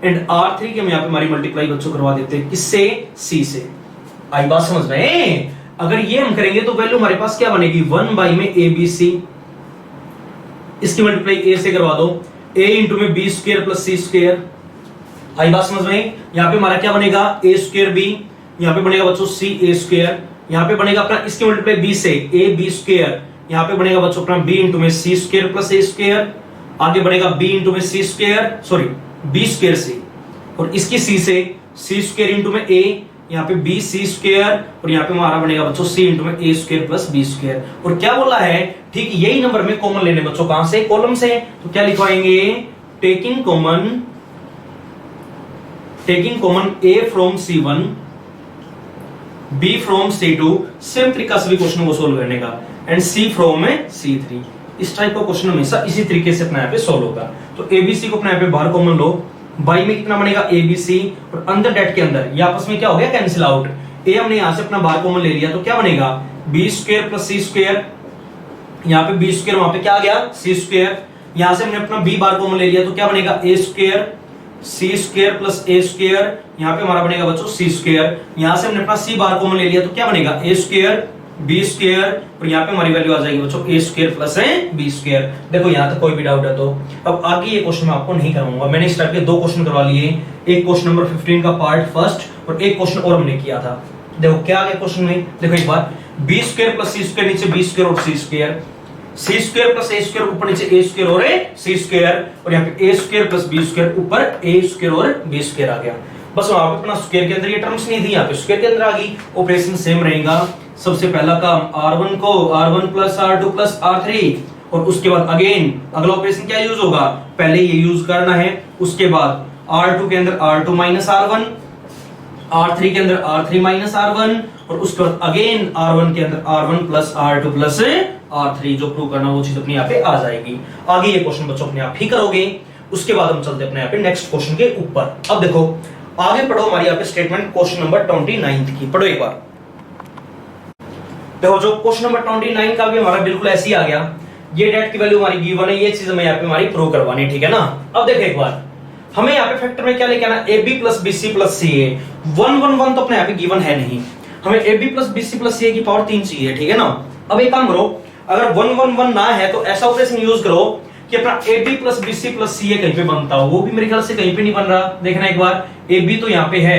एंड R3 की हम यहाँ पे हमारी मल्टीप्लाई बच्चों करवा देते हैं किससे, C से। आई बात समझ में? अगर ये हम करेंगे तो वैल्यू हमारे पास क्या बनेगी, 1 बाई में ABC, इसकी मल्टीप्लाई A से करवा दो, A इंटू में B square plus C square. आई बात समझ में? यहाँ पे हमारा क्या बनेगा, A स्क्वायर B, यहाँ पे बनेगा बच्चों C A स्क्वायर, यहाँ पे बनेगा अपना इसकी मल्टीप्लाई B से A B स्क्वायर, यहाँ पे बनेगा बच्चों अपना B इंटू में C square plus A square, आगे बनेगा B इंटू में C square, sorry B square C, और इसकी C से C स्क्वायर इंटू में A, यहाँ पे B C स्क्वायर, और यहाँ पे हमारा बनेगा बच्चों C इंटू में A square plus B square. और क्या बोला है, ठीक यही नंबर में कॉमन लेने बच्चों, कहां से, कॉलम से। तो क्या लिखवाएंगे, taking common A from C1, B from C2, same तरीका से भी क्वेश्चन को सोल्व करने का, एंड C फ्रॉम C3। इस टाइप का क्वेश्चन हमेशा इसी तरीके से अपना यहाँ पे सोल्व होगा। तो ABC को अपना यहाँ पे बाहर कॉमन लो, बाई में कितना बनेगा ABC, और अंदर डेट के अंदर ये आपस में क्या हो गया, कैंसिल आउट। ए हमने यहां से अपना बाहर कॉमन ले लिया, तो क्या बनेगा, B square plus C square, यहाँ पे B स्क्वायर वहां पे क्या आ गया, C स्क्वायर, यहां से हमने अपना B बाहर कॉमन ले लिया, तो क्या बनेगा A square C square plus A square, यहाँ पे हमारा बनेगा बच्चों C स्क्वायर, यहां से हमने अपना C बाहर कॉमन ले लिया, तो क्या बनेगा A स्क्वायर B स्क्वायर, और यहाँ पे हमारी वैल्यू आ जाएगी बच्चों A square plus B square. देखो यहाँ तक कोई भी डाउट है तो अब आगे ये क्वेश्चन मैं आपको नहीं कराऊंगा। मैंने इस टाइप के 2 क्वेश्चन करवा लिए, एक क्वेश्चन नंबर 15 का पार्ट फर्स्ट और एक क्वेश्चन और हमने किया था। देखो क्या आ गया क्वेश्चन में, देखो एक बार B square plus C square, नीचे B स्क्वायर और C square, C square plus A square, ऊपर नीचे A स्क्वायर और C स्क्वायर, और यहाँ पे A square plus B square, ऊपर A स्क्वायर और B स्क्वायर आ गया। बस वहां पे अपना स्क्वायर के अंदर ये टर्म्स नहीं थी, यहाँ पे स्क्वायर के अंदर आ गई। ऑपरेशन सेम रहेगा, सबसे पहला काम R1 को R1 plus R2 plus R3, और उसके बाद अगेन अगला ऑपरेशन क्या यूज होगा, पहले ये यूज करना है, उसके बाद R2 के अंदर R2 माइनस R1, R3 के अंदर R3 माइनस R1, और उसके बाद अगेन R1 के अंदर R1 plus R2 plus R3। जो प्रूव करना वो चीज अपने यहाँ पे आ जाएगी। आगे ये क्वेश्चन बच्चों अपने आप ही करोगे। उसके बाद हम चलते अपने यहाँ पे नेक्स्ट क्वेश्चन के ऊपर। अब देखो आगे पढ़ो हमारी यहाँ पे स्टेटमेंट क्वेश्चन नंबर 29 की, पढ़ो एक बार। देखो जो क्वेश्चन नंबर 29 का भी हमारा बिल्कुल ऐसे ही आ गया, ये डेट की वैल्यू हमारी गिवन है, ये चीज हमें यहाँ पे हमारी प्रूव करवानी, ठीक है ना। अब देखो एक बार हमें यहाँ पे फैक्टर में क्या लेके आना, AB plus BC plus CA। 1 1 1 तो अपने यहाँ पे गिवन है नहीं, हमें AB plus BC plus CA की पावर 3 चाहिए, ठीक है ना। अब एक काम करो, अगर 1 1 1 ना है तो ऐसा ऑपरेशन यूज करो कि अपना AB plus BC plus CA कहीं पे बनता हो, वो भी मेरे ख्याल से कहीं पे नहीं बन रहा। देखना एक बार, AB तो यहाँ पे है,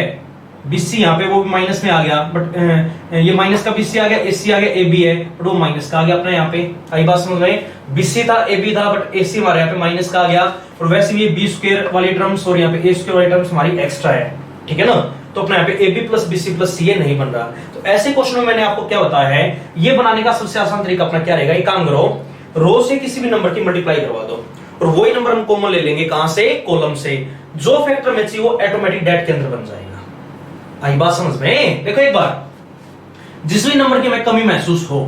BC यहाँ पे वो भी माइनस में आ गया, बट ये माइनस का BC आ गया, AC आ गया, AB है, बट वो माइनस का आ गया अपना यहाँ पे। आई बात समझ रहे, BC था AB था, बट AC हमारे यहाँ पे माइनस का आ गया, और वैसे भी ये B स्क्वायर वाली टर्म्स और यहाँ पे A स्क्वायर वाली टर्म्स हमारी एक्स्ट्रा है, ठीक है ना। तो अपने यहाँ पे AB plus BC plus CA नहीं बन रहा। तो ऐसे क्वेश्चन में मैंने आपको क्या बताया है, ये बनाने का सबसे आसान तरीका अपना क्या रहेगा, एक काम करो, रो से किसी भी नंबर की मल्टीप्लाई करवा दो, और वही नंबर हम कॉमन ले लेंगे, कहां से, कॉलम से। जो फैक्टर में चाहिए वो ऑटोमेटिक डेट के अंदर बन जाएगा। आई बात समझ में? देखो एक बार, जिस भी नंबर की हमें कमी महसूस हो,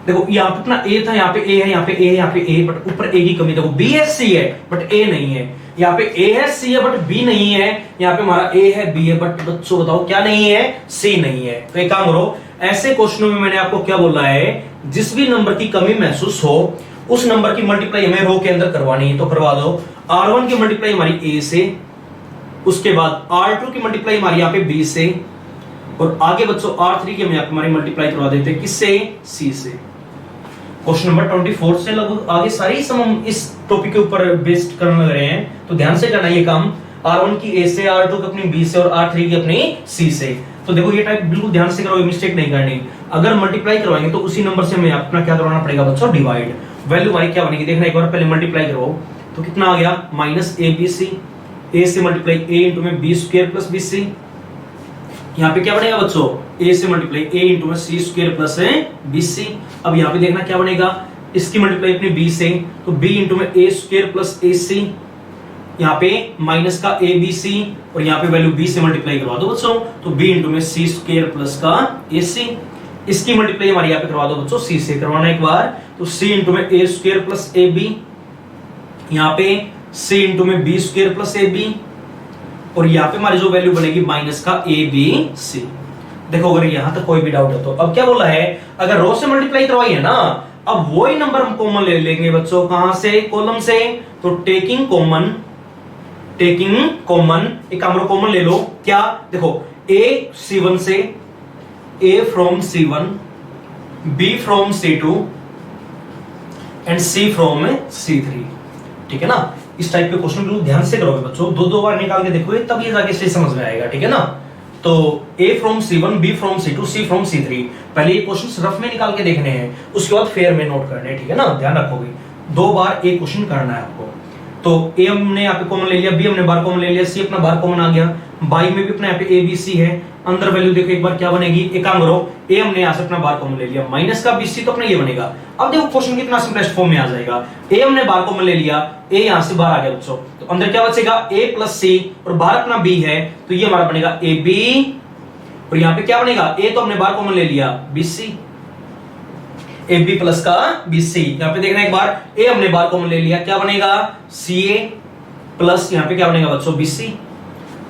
देखो यहाँ पे अपना A था, यहाँ पे A है, यहाँ पे A है, यहाँ पे A, बट ऊपर A की कमी, देखो B है C है बट A नहीं है, यहाँ पे A है C है बट B नहीं है, यहाँ पे हमारा A है B है बट बच्चों बताओ क्या नहीं है, C नहीं है। तो एक काम करो, ऐसे क्वेश्चनों में मैंने आपको क्या बोला है जिस भी नंबर की कमी महसूस हो उस नंबर की मल्टीप्लाई हमें रो के अंदर करवानी है, तो करवा दो। R1 की मल्टीप्लाई हमारी A से, उसके बाद R2 की मल्टीप्लाई हमारी यहाँ पे B से, और आगे बच्चों R3 की हमें हमारी मल्टीप्लाई करवा देते हैं किससे, C से। क्वेश्चन नंबर 24 से लगभग आगे सारी सम हम इस टॉपिक के ऊपर बेस्ड करने लग रहे हैं, तो ध्यान से करना ये काम। R1 की A से, R2 की अपनी B से और R3 की अपनी C से। तो देखो ये टाइप बिल्कुल ध्यान से करो, मिस्टेक नहीं करनी। अगर मल्टीप्लाई करवाएंगे तो उसी नंबर से हमें अपना क्या करवाना पड़ेगा बच्चों, डिवाइड। वैल्यू हमारी क्या बनेगी देखना एक बार, पहले मल्टीप्लाई करो तो कितना आ गया, माइनस ABC, A से मल्टीप्लाई A इंटू में B स्क्वायर प्लस BC। यहाँ पे क्या बनेगा बच्चों, A से मल्टीप्लाई A इंटू में C स्क्वायर प्लस BC। अब यहाँ पे देखना क्या बनेगा, इसकी मल्टीप्लाई अपनी B से, तो B इंटू में A स्क्वायर प्लस AC, यहाँ पे माइनस का ABC, और यहाँ पे वैल्यू B से मल्टीप्लाई करवा दो बच्चों, तो B इंटू में C स्क्वायर प्लस का AC। इसकी मल्टीप्लाई हमारी यहाँ पे करवा दो बच्चों C से, करवाना एक बार, तो C इंटू में A स्क्वायर प्लस AB, यहाँ पे C इंटू में B स्क्वायर प्लस AB, और यहाँ पे हमारी जो वैल्यू बनेगी माइनस का ABC। देखो अगर यहाँ तक कोई भी डाउट है तो अब क्या बोला है, अगर रो से मल्टीप्लाई करवाई है ना, अब वही नंबर हम कॉमन ले लेंगे बच्चों, कहां से, कॉलम से। तो टेकिंग कॉमन एक काम कॉमन ले लो, क्या देखो, A C1 से, A from C1, B from C2 and C from C3, ठीक है ना। इस टाइप के क्वेश्चन बिल्कुल ध्यान से करोगे बच्चों, दो बार निकाल के देखोगे तब ये जाके सही समझ में आएगा, ठीक है ना। तो A from C1, B from C2, C from C3, पहले ये क्वेश्चन रफ में निकाल के देखने हैं, उसके बाद फेयर में नोट करने हैं, ठीक है ना, ध्यान रखोगे। 2 बार एक क्वेश्चन करना है आपको। तो A हमने यहाँ पे कॉमन ले लिया, B हमने बार कॉमन ले लिया, C अपना बार कॉमन आ गया, बाई में भी अपना यहाँ पे ABC है, अंदर वैल्यू देखो एक बार क्या बनेगी, एक काम करो, A हमने यहाँ से अपना बार कॉमन ले लिया, माइनस का BC तो अपना ये बनेगा। अब देखो क्वेश्चन कितना सिंपलेस्ट फॉर्म में आ जाएगा, A हमने बार कॉमन ले लिया, A यहाँ से बाहर आ गया बच्चों, तो अंदर क्या बचेगा, A प्लस C, और बाहर अपना B है, तो ये हमारा बनेगा AB, और यहाँ पे क्या बनेगा, A तो हमने बार कॉमन ले लिया, BC, AB प्लस का BC। यहाँ पे देखना एक बार, A हमने बार कॉमन ले लिया, क्या बनेगा, CA प्लस यहाँ पे क्या बनेगा बच्चों, BC।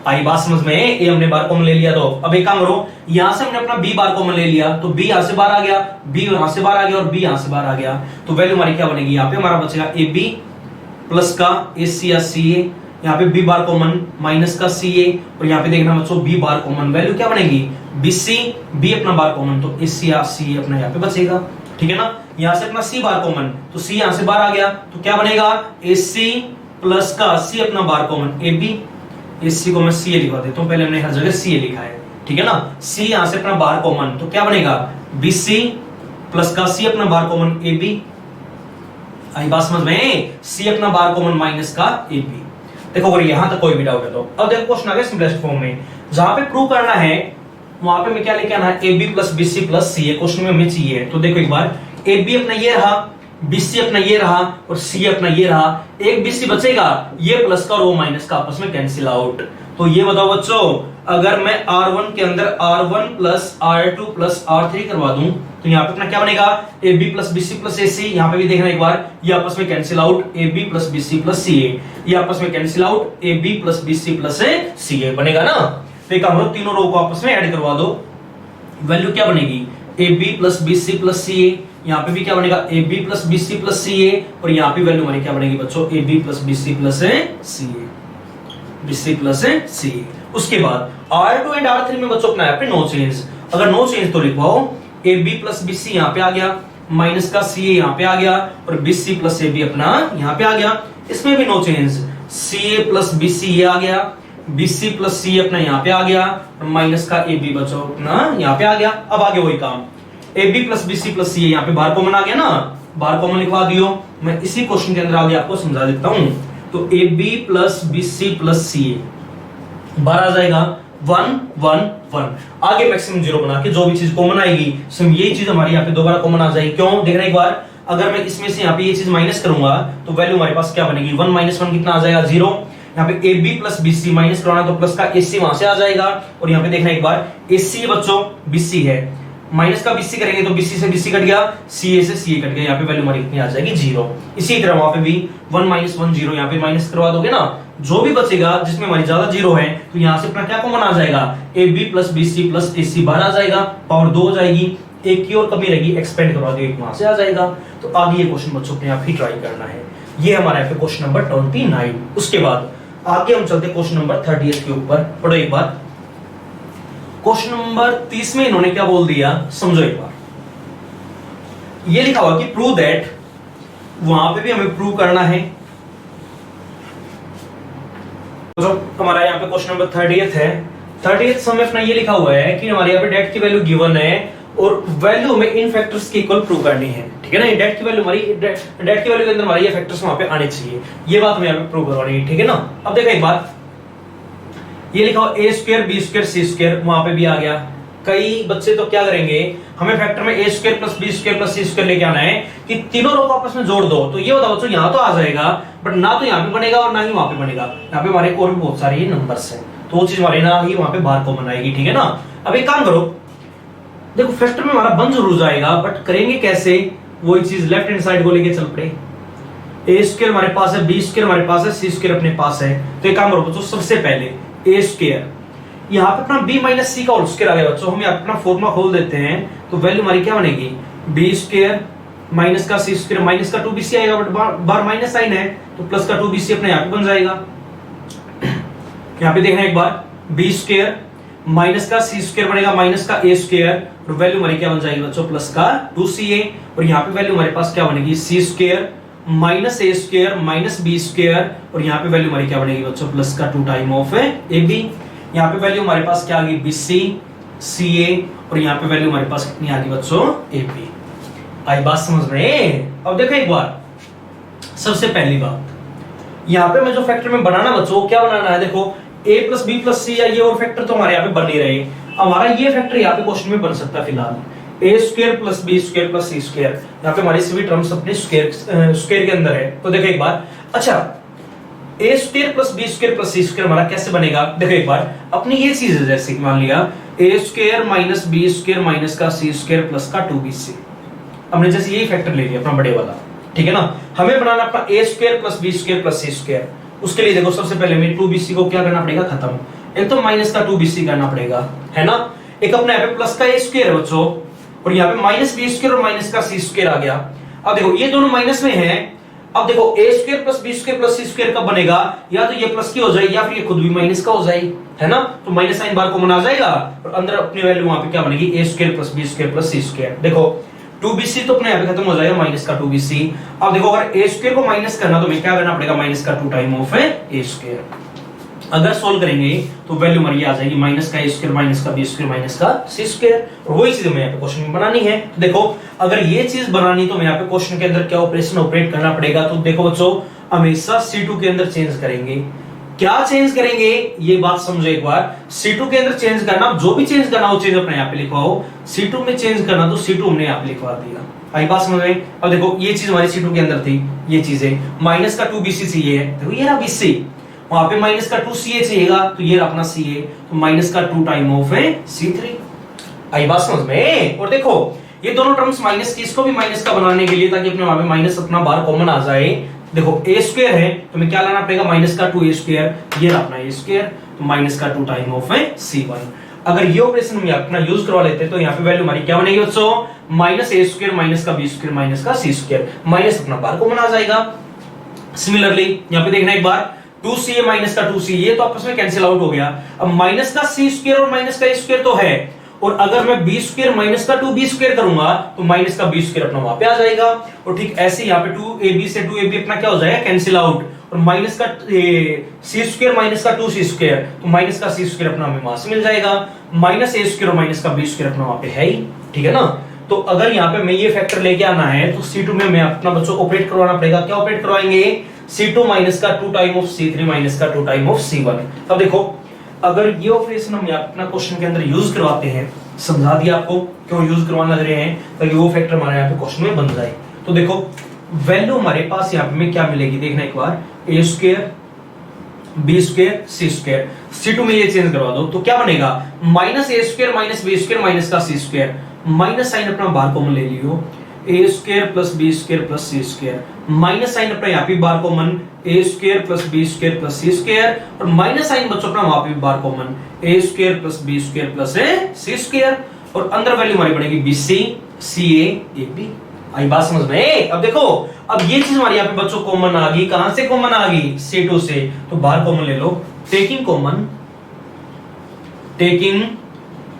आई बात समझ में, A हमने बार कॉमन ले लिया, तो अब एक काम करो, यहाँ से हमने अपना B बार कॉमन ले लिया, तो B यहाँ से बाहर आ गया, B यहाँ से बाहर आ गया, और B यहाँ से बाहर आ गया, तो वैल्यू हमारी क्या बनेगी, यहाँ पे हमारा बचेगा AB प्लस का AC या CA, यहाँ पे B बार कॉमन माइनस का CA, और यहाँ पे देखना बच्चों B बार कॉमन, वैल्यू क्या बनेगी, BC, B अपना बार कॉमन, तो AC या CA अपना यहाँ पे बचेगा, ठीक है ना। यहाँ से अपना C बार कॉमन, तो C यहाँ से बाहर आ गया, तो क्या बनेगा, AC प्लस का C अपना बार कॉमन AB, AC को मैं CA लिखवा देता हूँ, पहले हमने हर जगह CA लिखा है, ठीक है ना। C यहाँ से अपना बार कॉमन, तो क्या बनेगा, BC प्लस का C अपना बार कॉमन AB। आई बात समझ में, C अपना बार कॉमन माइनस का AB। देखो अगर यहाँ तक कोई भी डाउट है तो अब देखो क्वेश्चन आ गया सिंपलेस्ट फॉर्म में, जहां पे प्रूव करना है वहां पे मैं क्या लेके आना है, AB plus BC plus CA, question में हमें चाहिए। तो देखो एक बार, AB अपना ये रहा, BC अपना ये रहा, और CA अपना ये रहा, एक BC बचेगा, ये प्लस का और वो माइनस का आपस में कैंसिल आउट। तो ये बताओ बच्चों, अगर मैं R1 के अंदर R1 plus R2 plus R3 करवा दूं, तो यहाँ पे अपना क्या बनेगा, AB plus BC plus AC। यहाँ पे भी देखना एक बार, ये आपस में cancel out, AB plus BC plus CA, ये आपस में cancel out, AB plus BC plus CA बनेगा ना। तो एक काम करो, तीनों रो को आपस में ऐड करवा दो, वैल्यू क्या बनेगी, AB plus BC plus CA, यहाँ पे भी क्या बनेगा, AB plus BC plus CA, और यहाँ पे वैल्यू हमारी क्या बनेगी बच्चों, AB plus BC plus CA, BC plus CA। उसके बाद R2 एंड R3 में बच्चों अपना यहाँ पे नो चेंज, अगर नो चेंज तो लिखवाओ, AB प्लस BC यहाँ पे आ गया, माइनस का CA यहाँ पे आ गया, और BC प्लस AB अपना यहाँ पे आ गया, इसमें भी no change, CA plus BC ये आ गया, BC प्लस CA अपना यहाँ पे आ गया, और माइनस का AB बच्चों अपना यहाँ पे आ गया। अब आगे वही काम, AB plus BC plus CA, यहाँ पे बार कॉमन आ गया ना, बार कॉमन लिखवा दियो, मैं इसी क्वेश्चन के अंदर आगे आपको समझा देता हूँ। तो AB plus BC plus CA बार आ जाएगा 1 1 1, आगे मैक्सिमम 0 बना के जो भी चीज कॉमन आएगी सिर्फ यही चीज हमारी यहाँ पे दोबारा कॉमन आ जाएगी। क्यों, देखना एक बार, अगर मैं इसमें से यहाँ पे ये चीज माइनस करूंगा तो वैल्यू हमारे पास क्या बनेगी, 1 माइनस 1 कितना आ जाएगा, 0। यहाँ पे AB प्लस BC माइनस करवाना तो प्लस का AC वहां से आ जाएगा, और यहाँ पे देखना एक बार, AC बच्चों BC है, माइनस का BC करेंगे तो BC से BC कट गया, CA से CA कट गया, यहाँ पे वैल्यू हमारी कितनी आ जाएगी, 0। इसी तरह वहां पे भी 1 माइनस 1 0, यहाँ पे माइनस करवा दोगे ना, जो भी बचेगा जिसमें हमारी ज्यादा 0 है तो यहाँ से अपना क्या कॉमन आ जाएगा, AB plus BC plus AC बाहर आ जाएगा, पावर 2 हो जाएगी, एक की और कमी रहेगी, एक्सपेंड करवा दो, एक वहां से आ जाएगा। तो आगे ये क्वेश्चन बच्चों अपने आप ही ट्राई करना है। ये हमारा यहाँ पे क्वेश्चन नंबर 29। उसके बाद आगे हम चलते क्वेश्चन नंबर 30 के ऊपर। पढ़ो एक बार, क्वेश्चन नंबर 30 में इन्होंने क्या बोल दिया, समझो एक बार। ये लिखा हुआ कि प्रूव दैट, वहां पे भी हमें प्रूव करना है। तो हमारा यहाँ पे क्वेश्चन नंबर 30 है। 30 समय अपना ये लिखा हुआ है कि हमारे यहाँ पे डेट की वैल्यू गिवन है और वैल्यू में इन फैक्टर्स की इक्वल प्रूव करनी है, ठीक है ना। डेट की वैल्यू हमारी, डेट की वैल्यू के अंदर हमारे ये फैक्टर्स वहां पे आने चाहिए, ये बात हमें यहाँ पे प्रूव करवानी है, ठीक है ना। अब देखो एक बार, ये लिखा हुआ a square B square C square, वहां पे भी आ गया। कई बच्चे तो क्या करेंगे, हमें फैक्टर में a square plus B square plus C square लेके आना है कि तीनों रो को आपस में जोड़ दो। तो ये बताओ बच्चों, यहाँ तो आ जाएगा बट ना तो यहाँ पे बनेगा और ना ही वहां पे बनेगा। यहाँ पे हमारे और भी बहुत सारे नंबर्स हैं, तो वो चीज हमारे ना ही वहां पे बाहर कॉमन आएगी, ठीक है ना। अब एक काम करो, देखो फैक्टर में हमारा बन जरूर जाएगा बट करेंगे कैसे, वही चीज लेफ्ट हैंड साइड को लेके चल पड़े। ए स्क्वायर हमारे पास है, बी स्क्वायर हमारे पास है, सी स्क्वायर अपने पास है। तो एक काम करो बच्चों, सबसे पहले ए स्क्वायर, यहाँ पे अपना बी माइनस सी का होल स्क्वायर आ गया बच्चों। हम अपना फॉर्मूला खोल देते हैं, तो वैल्यू हमारी क्या बनेगी, बी स्क्वायर माइनस का सी स्क्वायर माइनस का 2bc आएगा, बट बार माइनस साइन है तो प्लस का 2bc अपने यहाँ पे बन जाएगा। यहाँ पे देखना एक बार, बी स्क्वायर माइनस का सी स्क्वायर बनेगा माइनस का ए स्क्वायर, और वैल्यू हमारी क्या बन जाएगी बच्चों, प्लस का 2ca। और यहाँ पे वैल्यू हमारे पास क्या बनेगी, सी स्क्वायर माइनस ए स्क्वायर माइनस बी स्क्वायर, और यहाँ पे वैल्यू हमारी क्या बनेगी बच्चों, प्लस का 2 टाइम ऑफ ए बी। यहाँ पे वैल्यू हमारे पास क्या आ गई, बी सी सी ए, और यहाँ पे वैल्यू हमारे पास कितनी आ गई बच्चों, ए बी। आई बात समझ में। अब देखो एक बार, सबसे पहली बात, यहाँ पे मैं जो फैक्टर में बनाना बच्चों, क्या बनाना है, देखो a प्लस बी प्लस सी या ये और फैक्टर तो हमारे यहाँ पे बन नहीं रहे। हमारा ये फैक्टर यहाँ पे क्वेश्चन में बन सकता है फिलहाल, a square plus B square plus C square. यहाँ पे हमारी सभी टर्म्स अपने स्क्वायर के अंदर है। तो देखो एक बार, अच्छा a square plus B square plus C square हमारा कैसे बनेगा, देखो एक बार, अपनी ये चीज है, जैसे मान लिया a square minus B square minus का सी स्क्वायर प्लस का 2bc, हमने जैसे यही फैक्टर ले लिया अपना बड़े वाला, ठीक है ना। हमें बनाना अपना a square plus B square plus C square. उसके लिए देखो सबसे पहले हमें 2bc को क्या करना पड़ेगा, खत्म, एक तो माइनस का 2bc करना पड़ेगा, है ना। एक अपने यहाँ पे प्लस का ए स्क्वायर है बच्चों, और यहाँ पे माइनस बी स्क्वायर और माइनस का सी स्क्वायर आ गया। अब देखो ये दोनों माइनस में है। अब देखो a square plus B square plus C square कब बनेगा, या तो ये प्लस की हो जाए या फिर ये खुद भी माइनस का हो जाए, है ना। तो माइनस साइन बार कॉमन आ जाएगा और अंदर अपनी वैल्यू वहां पे क्या बनेगी, a square plus B square plus C square. देखो 2bc तो अपने यहाँ पे खत्म हो जाएगा, माइनस का 2bc। अब देखो अगर ए स्क्वायर को माइनस करना तो हमें क्या करना पड़ेगा, माइनस का 2 टाइम ऑफ ए स्क्वायर। अगर सोल्व करेंगे तो वैल्यू हमारी आ जाएगी माइनस का ए स्क्वायर माइनस का बी स्क्वायर माइनस का सी स्क्वायर। और वही चीज हमें यहाँ पे क्वेश्चन में बनानी है। तो देखो अगर ये चीज बनानी तो हमें यहाँ पे क्वेश्चन के अंदर क्या ऑपरेशन ऑपरेट करना पड़ेगा, तो देखो बच्चों हमेशा C2 के अंदर चेंज करेंगे। क्या चेंज करेंगे ये बात समझो एक बार। C2 के अंदर चेंज करना, जो भी चेंज करना वो चीज अपने यहाँ पे लिखवाओ। C2 में चेंज करना तो C2 हमने यहाँ पे लिखवा दिया। आई बात समझ में। अब देखो ये चीज हमारी C2 के अंदर थी, ये चीज है माइनस का 2bc चाहिए, देखो ये रहा bc, वहां पे माइनस का 2ca चाहिएगा तो ये अपना ca, तो माइनस का 2 टाइम ऑफ c3। आई बात समझ में। और देखो ये दोनों टर्म्स माइनस की, इसको भी माइनस का बनाने के लिए ताकि अपने वहां पे माइनस अपना बाहर कॉमन आ जाए। देखो a स्क्वायर है तो हमें क्या लाना पड़ेगा, माइनस का 2a स्क्वायर, ये अपना a स्क्वायर, तो माइनस का 2 टाइम ऑफ c1। अगर ये ऑपरेशन हम अपना यूज करवा लेते हैं तो यहाँ पे वैल्यू हमारी क्या बनेगी बच्चों, माइनस ए स्क्वायर माइनस का बी स्क्वायर माइनस का सी स्क्वायर, माइनस अपना बाहर कॉमन आ जाएगा। सिमिलरली यहाँ पे देखना एक बार, 2ca माइनस का 2c ये तो आपस में कैंसिल आउट हो गया। अब माइनस का सी स्क्वायर और माइनस का ए स्क्वायर तो है, और अगर मैं बी स्क्वायर माइनस का 2b स्क्वायर करूंगा तो माइनस का बी स्क्वायर अपना वहां पे आ जाएगा। और ठीक ऐसे यहाँ पे 2ab से 2ab अपना क्या हो जाएगा, कैंसिल आउट, और माइनस का सी स्क्वायर माइनस का 2c स्क्वायर, तो माइनस का सी स्क्वायर अपना हमें वहां से मिल जाएगा। माइनस ए स्क्वायर और माइनस का बी स्क्वायर अपना वहां पे है ही, ठीक है ना। तो अगर यहाँ पे मैं ये फैक्टर लेके आना है तो C2 में मैं अपना बच्चों को ऑपरेट करवाना पड़ेगा। क्या ऑपरेट करवाएंगे, C2 माइनस का 2 टाइम ऑफ C3 माइनस का 2 टाइम ऑफ C1। अब देखो अगर ये ऑपरेशन हम अपना क्वेश्चन के अंदर यूज करवाते हैं, समझा दिया आपको क्यों यूज करवाना लग रहे हैं, ताकि वो फैक्टर हमारे यहाँ पे क्वेश्चन में बन जाए। तो देखो वैल्यू हमारे पास यहाँ पे में क्या मिलेगी, देखना एक बार, a square B square C square. C2 में ये चेंज करवा दो तो क्या बनेगा, माइनस ए square minus B square minus का सी स्क्वायर, माइनस साइन अपना बाहर कॉमन ले लियो, a square plus B square plus C square, minus sign अपना यहाँ पे बाहर common, a square plus B square plus C square, और माइनस साइन बच्चों अपना वहां पे बाहर common, a square plus B square plus C square. और अंदर वैल्यू हमारी बनेगी B C C A B. आई बात समझ में? अब देखो, अब ये चीज हमारी यहाँ पे बच्चों कॉमन आ गई। कहां से कॉमन आ गई? C2 से। तो बाहर कॉमन ले लो। टेकिंग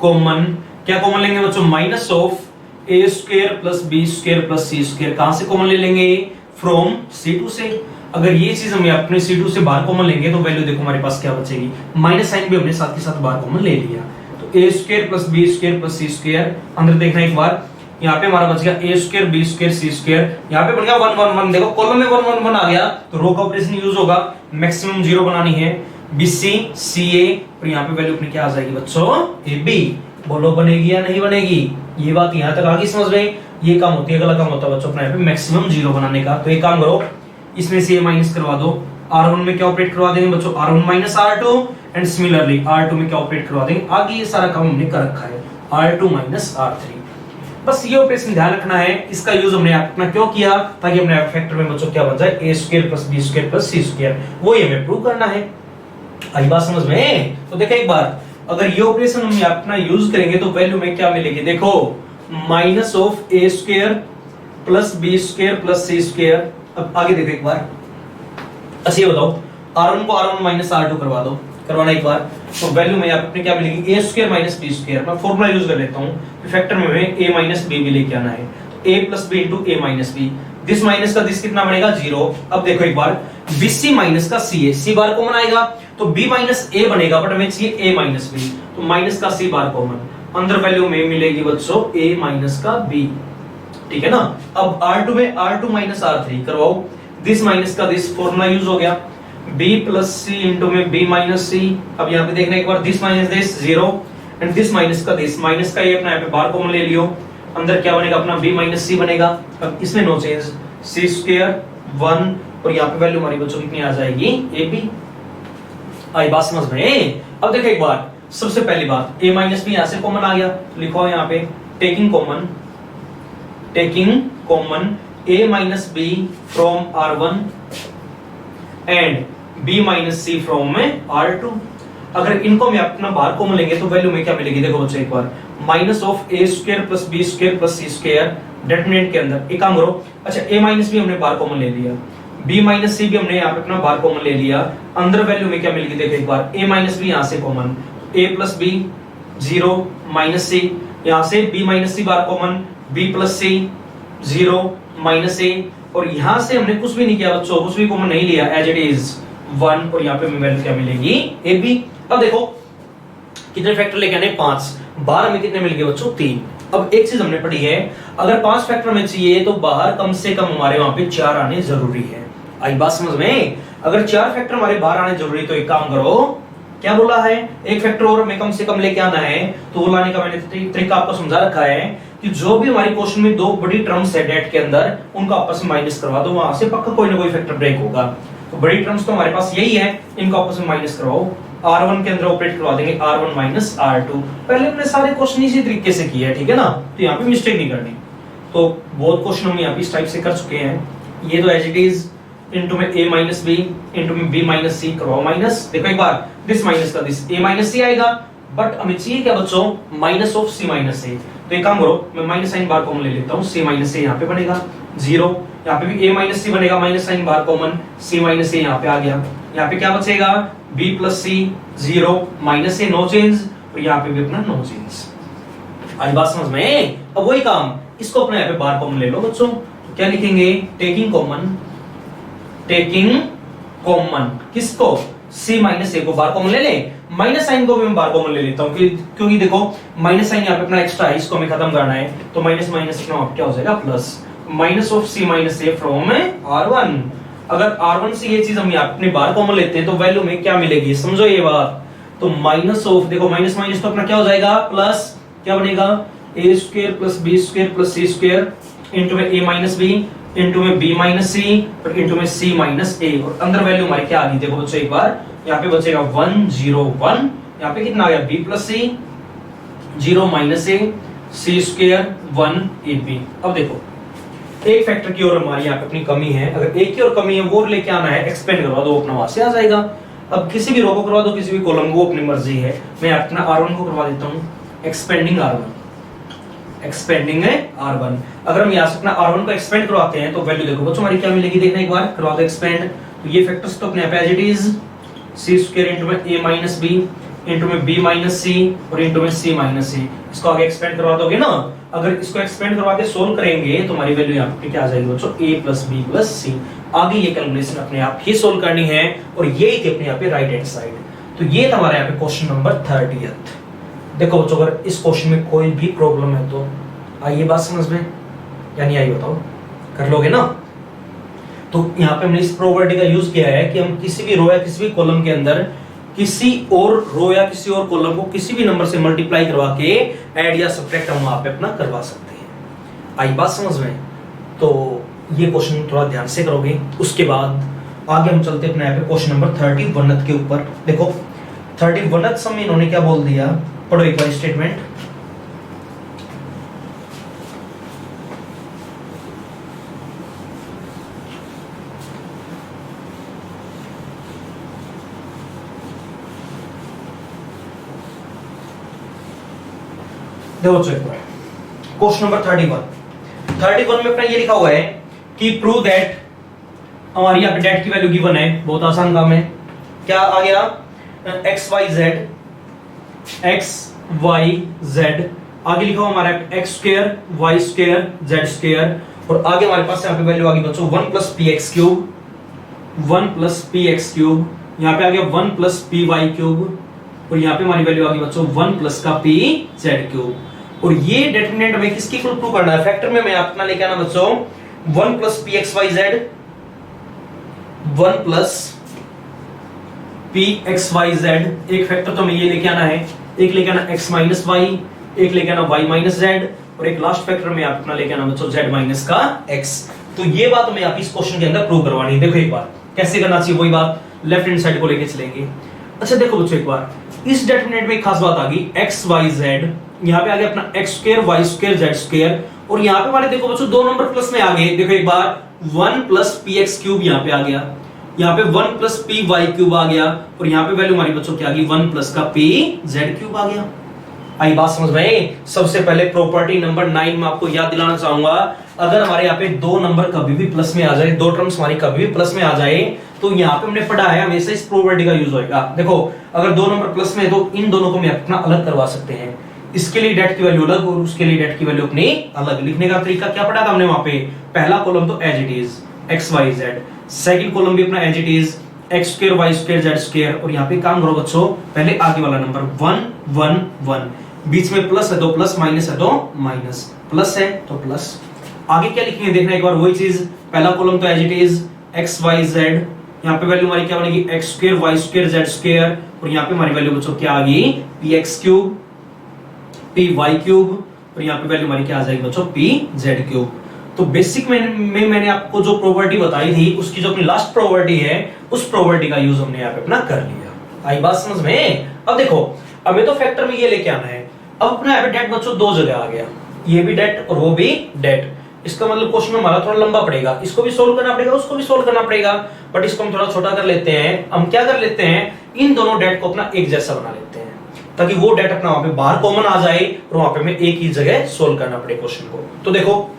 कॉमन क्या कॉमन लेंगे बच्चों? Minus of A square plus B square plus C square. कहां से कॉमन ले लेंगे? फ्रॉम C2 से। अगर ये चीज हम अपने C2 से बाहर कॉमन लेंगे तो वैल्यू देखो हमारे पास क्या बचेगी? माइनस साइन भी हमने साथ के साथ बाहर कॉमन ले लिया। तो a square plus B square plus C square, अंदर देखना एक बार, यहाँ पे हमारा बच गया a square B square C square. यहाँ पे बन गया 1 1 1। देखो कॉलम में 1 1 1 आ गया तो रो का ऑपरेशन यूज होगा। मैक्सिमम 0 बनानी है, बी सी सी ए, और यहाँ पे वैल्यू अपनी क्या आ जाएगी बच्चों? ए बी। बोलो बनेगी या नहीं बनेगी? ये बात यहाँ तक आ गई समझ में? ये काम होती है, अगला काम होता है बच्चों अपना यहाँ पे मैक्सिमम 0 बनाने का। तो एक काम करो, इसमें से ये माइनस करवा दो। R1 में क्या ऑपरेट करवा देंगे बच्चों? R1 minus R2, and similarly R2 में क्या ऑपरेट करवा देंगे? आगे ये सारा काम हमने कर रखा है, R2 माइनस R3। बस ये ऑपरेशन ध्यान रखना है। इसका यूज हमने अपना क्यों किया? ताकि अपने फैक्टर में बच्चों क्या बन जाए? A square plus B square plus C square. वो ये हमें प्रूव करना है। आई बात समझ में? तो देखो एक बार, अगर ये ऑपरेशन हम अपना यूज करेंगे तो वैल्यू में क्या मिलेगी? देखो minus of A square plus B square plus C square. अब आगे देखो एक बार, अच्छा ये बताओ, R1 को R1 माइनस R2 करवा दो, करवाना एक बार, तो वैल्यू में आपने क्या मिलेगी? ए स्क्वायर माइनस बी स्क्वायर। मैं फॉर्मूला यूज कर लेता हूं, फैक्टर में हमें ए माइनस बी भी लेके आना है। तो a plus b into a minus b, this minus का दिस कितना बनेगा? 0। अब देखो एक बार, बी सी माइनस का सी ए, सी बार कॉमन आएगा तो बी माइनस ए बनेगा, बट हमें चाहिए ए माइनस बी, तो माइनस का सी बार कॉमन, अंदर वैल्यू में मिलेगी बच्चों ए माइनस का बी। ठीक है ना? अब R2 में R2 माइनस R3 करवाओ, दिस माइनस का दिस, फॉर्मूला यूज हो गया, b प्लस सी इंटू में b माइनस सी। अब यहाँ पे देखना एक बार, this minus this 0, and this minus का दिस, माइनस का ये अपना यहाँ पे बाहर कॉमन ले लियो, अंदर क्या बनेगा अपना? b माइनस सी बनेगा। अब इसमें नो चेंज, सी स्क्वायर 1, और यहाँ पे वैल्यू हमारी बच्चों कितनी आ जाएगी? A B. आई बात समझ में? अब देखो एक बार, सबसे पहली बात, a माइनस बी यहाँ से कॉमन आ गया, तो लिखो यहाँ पे taking common a minus B from R1 and b minus C from में R2। अगर इनको मैं अपना बाहर कॉमन लेंगे तो वैल्यू में क्या मिलेगी? देखो बच्चों एक बार, minus of A square plus B square plus C square, determinant के अंदर एक काम करो, अच्छा a माइनस बी हमने बाहर कॉमन ले लिया, b माइनस सी भी हमने यहाँ पे अपना बाहर कॉमन ले लिया, अंदर वैल्यू में क्या मिलेगी? देखो एक बार, a माइनस बी यहाँ से common, a plus b 0 minus c, यहाँ से b माइनस सी बाहर common, b plus c 0 minus a, और यहाँ से हमने कुछ भी नहीं किया बच्चों, कुछ भी कॉमन नहीं लिया, एज इट इज 1, और यहाँ पे वैल्यू क्या मिलेगी? A B. अब देखो कितने फैक्टर लेके आने? 5। 12 में कितने मिल गए बच्चों? 3। अब एक चीज हमने पढ़ी है, अगर 5 फैक्टर में चाहिए तो बाहर कम से कम हमारे वहां पे 4 आने जरूरी है। आई बात समझ में? अगर 4 फैक्टर हमारे बाहर आने जरूरी, तो एक काम करो, क्या बोला है? एक फैक्टर और हमें कम से कम लेके आना है, तो वो लाने का मैंने तरीका आपको समझा रखा है कि जो भी हमारी क्वेश्चन में 2 बड़ी टर्म्स है डेट के अंदर, उनको आपस में माइनस करवा दो, वहां से पक्का कोई ना कोई फैक्टर ब्रेक होगा। तो बड़ी टर्म्स तो हमारे पास यही है, इनको आपस में माइनस करवाओ, R1 के अंदर ऑपरेट करवा देंगे R1 माइनस R2। पहले हमने सारे क्वेश्चन इसी तरीके से किए हैं, ठीक है ना? तो यहाँ पे मिस्टेक नहीं करनी। तो बहुत क्वेश्चन हम यहाँ पे इस टाइप से कर चुके हैं। ये तो एज इट इज, इनटू में a माइनस b इनटू में b माइनस c करवाओ माइनस। देखो एक बार, दिस माइनस का दिस a माइनस c आएगा, बट हमें चाहिए क्या बच्चों? Minus of c minus a। तो एक काम करो, मैं माइनस साइन बाहर कॉमन ले लेता हूँ, c माइनस a यहाँ पे बनेगा 0, यहाँ पे भी a माइनस c बनेगा, माइनस साइन बाहर कॉमन, c माइनस a यहाँ पे आ गया, यहाँ पे क्या बचेगा? b plus c 0 minus a no change, और यहाँ पे भी अपना नो चेंज। आज बात समझ में? अब वही काम, इसको अपने यहाँ पे बाहर कॉमन ले लो बच्चों, तो क्या लिखेंगे? टेकिंग कॉमन किसको? c माइनस a को बाहर कॉमन ले ले, माइनस साइन को भी मैं बाहर कॉमन ले लेता हूँ, क्योंकि देखो माइनस साइन यहाँ पे अपना एक्स्ट्रा है, इसको हमें खत्म करना है, तो माइनस माइनस अपना क्या हो जाएगा? Plus, minus of c minus a from R1। अगर R1 से ये चीज हम अपने बाहर कॉमन लेते हैं तो वैल्यू में क्या मिलेगी? समझो ये बात। तो माइनस ऑफ, देखो माइनस माइनस तो अपना क्या हो जाएगा? प्लस, क्या बनेगा? a square plus b square plus c square into में a माइनस b इनटू में b माइनस c और इनटू में c माइनस a, और अंदर वैल्यू हमारी क्या आ गई? देखो बच्चों एक बार, यहाँ पे बचेगा 1 0 1, यहाँ पे कितना आ गया? b plus c 0 minus a c square 1 ab। अब देखो एक फैक्टर की और हमारी यहाँ पे अपनी कमी है, अगर एक की और कमी है वो लेके आना है, एक्सपेंड करवा दो, अपना वहां से आ जाएगा। अब किसी भी रो को करवा दो, किसी भी कॉलम को, अपनी मर्जी है। मैं अपना R1 को करवा देता हूँ एक्सपेंडिंग R1, एक्सपेंडिंग है R1। अगर हम यहाँ से अपना R1 को एक्सपेंड करवाते हैं तो वैल्यू देखो बच्चों हमारी क्या मिलेगी, देखना एक बार, करवा दो एक्सपेंड। तो ये फैक्टर्स तो अपने यहाँ पे as it is C square into में a माइनस बी इंटू में b माइनस सी और इंटू में c माइनस सी। इसको आगे एक्सपेंड करवा दोगे ना, अगर इसको एक्सपेंड करवा के सोल्व करेंगे तो हमारी वैल्यू यहाँ पे क्या आ जाएगी बच्चों, a प्लस बी प्लस सी। आगे ये कैलकुलेशन अपने आप ही सोल्व करनी है और ये थी अपने यहाँ पे राइट हैंड साइड। तो ये था हमारे यहाँ पे क्वेश्चन नंबर 30th। देखो बच्चों अगर इस क्वेश्चन में कोई भी प्रॉब्लम है तो आइए बात समझ में, या नहीं आई बताओ, कर लोगे ना। तो यहाँ पे हमने इस प्रॉपर्टी का यूज किया है कि हम किसी भी रो या किसी भी कॉलम के अंदर किसी और रो या किसी और कॉलम को किसी भी नंबर से मल्टीप्लाई करवा के ऐड या सब्ट्रैक्ट हम वहां पे अपना करवा सकते हैं। आई बात समझ में? तो ये क्वेश्चन थोड़ा ध्यान से करोगे। उसके बाद आगे हम चलते अपने यहाँ पे क्वेश्चन नंबर 31 के ऊपर। देखो 31 सम में इन्होंने क्या बोल दिया, पढ़ो एक बार स्टेटमेंट। देखो चेक करो क्वेश्चन नंबर 31 में अपना ये लिखा हुआ है कि प्रूव दैट, हमारी यहाँ पे डेट की वैल्यू गिवन है, बहुत आसान काम है। क्या आ गया, एक्स वाई जेड, आगे लिखा हुआ हमारा X square Y square Z square, और आगे हमारे पास यहाँ पे वैल्यू आ गई बच्चों 1 plus P X cube, 1 plus P X cube, यहाँ पे आ गया 1 प्लस पी वाई क्यूब, और यहाँ पे हमारी वैल्यू आ गई बच्चों 1 प्लस का पी जेड क्यूब। और ये डिटरमिनेंट में किसकी प्रूव करना है, फैक्टर में मैं अपना लेके आना बच्चों 1 plus P X Y Z, 1 plus P X Y Z, एक फैक्टर तो हमें ये लेके आना है, एक लेके आना x माइनस वाई, एक लेके आना y माइनस जेड, और एक लास्ट फैक्टर में आप अपना लेके आना बच्चों z माइनस का x। तो ये बात हमें आप इस क्वेश्चन के अंदर प्रूव करवानी है। देखो एक बार कैसे करना चाहिए, वही बात लेफ्ट हैंड साइड को लेके चलेंगे। अच्छा देखो बच्चों एक बार इस डिटरमिनेंट में एक खास बात आ गई, x y z, यहाँ पे आ गया अपना x square y square z square, और यहाँ पे हमारे देखो बच्चों दो नंबर प्लस में आ गए। देखो एक बार 1 प्लस पी एक्स क्यूब यहाँ पे आ गया, यहाँ पे 1 प्लस पी वाई क्यूब आ गया, और यहाँ पे वैल्यू हमारी बच्चों की आ गई 1 प्लस का पी जेड क्यूब आ गया। आई बात समझ में? सबसे पहले प्रॉपर्टी नंबर 9 में आपको याद दिलाना चाहूंगा, अगर हमारे यहाँ पे दो नंबर कभी भी प्लस में आ जाए, दो टर्म्स हमारी कभी भी प्लस में आ जाए, तो यहाँ पे हमने पढ़ा है हमेशा इस प्रॉपर्टी का यूज होगा। देखो अगर दो नंबर प्लस में है तो इन दोनों को हम अपना अलग करवा सकते हैं, इसके लिए डेट की वैल्यू अलग और उसके लिए डेट की वैल्यू अपनी अलग। लिखने का तरीका क्या पढ़ा था हमने वहां पे, पहला कॉलम तो as it is X Y Z, second column भी अपना as it is X square Y square Z square, और यहाँ पे काम करो बच्चों, पहले आगे वाला नंबर 1 1 1, बीच में प्लस है तो प्लस, माइनस है तो माइनस, प्लस है तो प्लस। आगे क्या लिखेंगे देखना एक बार, वही चीज, पहला कॉलम तो as it is X Y Z, यहाँ पे वैल्यू हमारी क्या बनेगी X square Y square Z square, और यहाँ पे हमारी वैल्यू बच्चों क्या आ गई P X cube P Y cube, और यहाँ पे वैल्यू हमारी क्या आ जाएगी बच्चों पी जेड क्यूब। तो बेसिक में मैंने आपको जो प्रॉपर्टी बताई थी उसकी जो अपनी लास्ट प्रॉपर्टी है उस प्रॉपर्टी का यूज हमने यहाँ पे अपना कर लिया। आई बात समझ में? अब देखो हमें तो फैक्टर में ये लेके आना है, अब अपना यहाँ पे डेट बच्चों दो जगह आ गया, ये भी डेट और वो भी डेट। इसका मतलब क्वेश्चन में हमारा थोड़ा लंबा पड़ेगा, इसको भी सोल्व करना पड़ेगा उसको भी सोल्व करना पड़ेगा, बट इसको हम थोड़ा छोटा कर लेते हैं। हम क्या कर लेते हैं, इन दोनों डेट को अपना एक जैसा बना लेते हैं ताकि वो डेट अपना वहां पे बाहर कॉमन आ जाए और वहां पे हमें एक ही जगह सोल्व करना पड़े क्वेश्चन को। तो देखो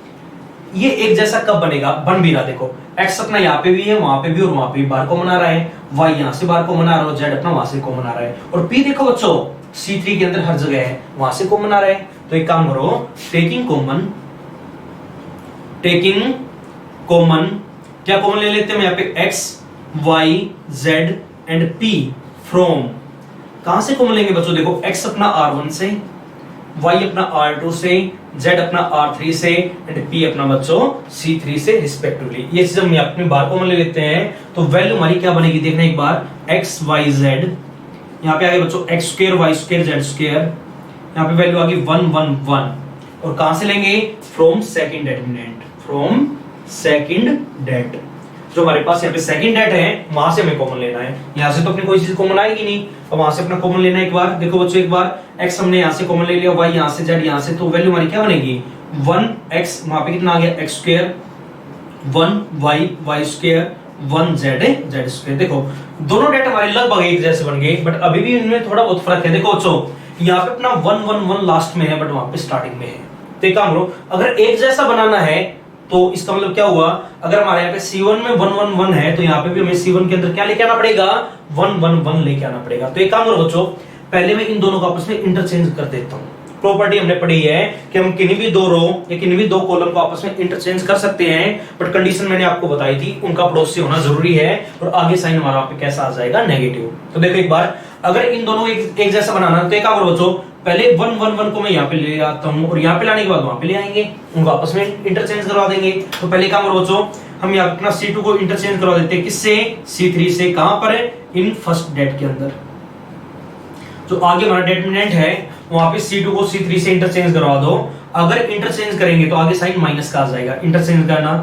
ये एक जैसा कब बनेगा, बन भी रहा, देखो x अपना यहाँ पे भी है वहां पे भी और वहां पे भी बाहर कॉमन आ रहा है, y यहाँ से बाहर कॉमन आ रहा है, z अपना वहां से कॉमन आ रहा है, और p देखो बच्चों C3 के अंदर हर जगह है वहां से कॉमन आ रहा है। तो एक काम करो, टेकिंग कॉमन क्या कॉमन ले लेते हैं यहाँ पे x y z and p from, कहां से कॉमन लेंगे बच्चों, देखो x अपना R1 से, y अपना R2 से, z अपना R3 से एंड p अपना बच्चों C3 से रिस्पेक्टिवली। ये चीज हम अपने बाहर कॉमन ले लेते हैं, तो वैल्यू हमारी क्या बनेगी देखना एक बार, x y z, यहाँ पे आ गया बच्चों x square y square z square, यहाँ पे वैल्यू आ गई 1 1 1, और कहां से लेंगे from second determinant, from second det. जो हमारे पास यहाँ पे सेकंड डेट है वहां से हमें कॉमन लेना है, यहाँ से तो अपनी कोई चीज कॉमन आएगी नहीं, अब वहां से अपना कॉमन लेना है। एक बार देखो बच्चों, एक बार x हमने यहाँ से कॉमन ले लिया, y यहाँ से, z यहाँ से, तो वैल्यू हमारी क्या बनेगी 1x, वहां पे कितना आ गया x square, 1y y square, 1z z square. देखो दोनों डेट हमारे लगभग एक जैसे बन गए, बट अभी भी इनमें थोड़ा बहुत फर्क है। देखो बच्चों यहाँ पे अपना 1 1 1 लास्ट में है बट वहां पे स्टार्टिंग में है, तो एक काम करो, अगर एक जैसा बनाना है तो इसका मतलब क्या हुआ, अगर हमारे यहाँ पे C1 में 1 1 1 है तो यहाँ पे भी हमें C1 के अंदर क्या लेके आना पड़ेगा, 1 1 1 लेके आना पड़ेगा। तो एक काम करो बच्चों, पहले मैं इन दोनों को आपस में इंटरचेंज कर देता हूँ। प्रॉपर्टी हमने पढ़ी है कि हम किन्हीं भी दो रो या किन्हीं भी दो कॉलम को आपस में इंटरचेंज कर सकते हैं, बट कंडीशन मैंने आपको बताई थी, उनका पड़ोसी होना जरूरी है और आगे साइन हमारा पे कैसा आ जाएगा, नेगेटिव। तो देखो एक बार, अगर इन दोनों एक जैसा बनाना तो क्या करो बच्चों, पहले 1 1 1 को मैं यहाँ पे ले आता हूँ और यहाँ पे लाने के बाद वहां पे ले आएंगे, उनको आपस में इंटरचेंज करवा देंगे। तो पहले काम करो बच्चों, हम यहाँ अपना C2 को इंटरचेंज करवा देते हैं किससे, C3 से। कहां पर, इन फर्स्ट डेट के अंदर। जो आगे हमारा डेटर्मिनेंट है वहां पे C2 को C3 से इंटरचेंज करवा दो। अगर इंटरचेंज करेंगे तो आगे साइन माइनस का आ जाएगा। इंटरचेंज करना,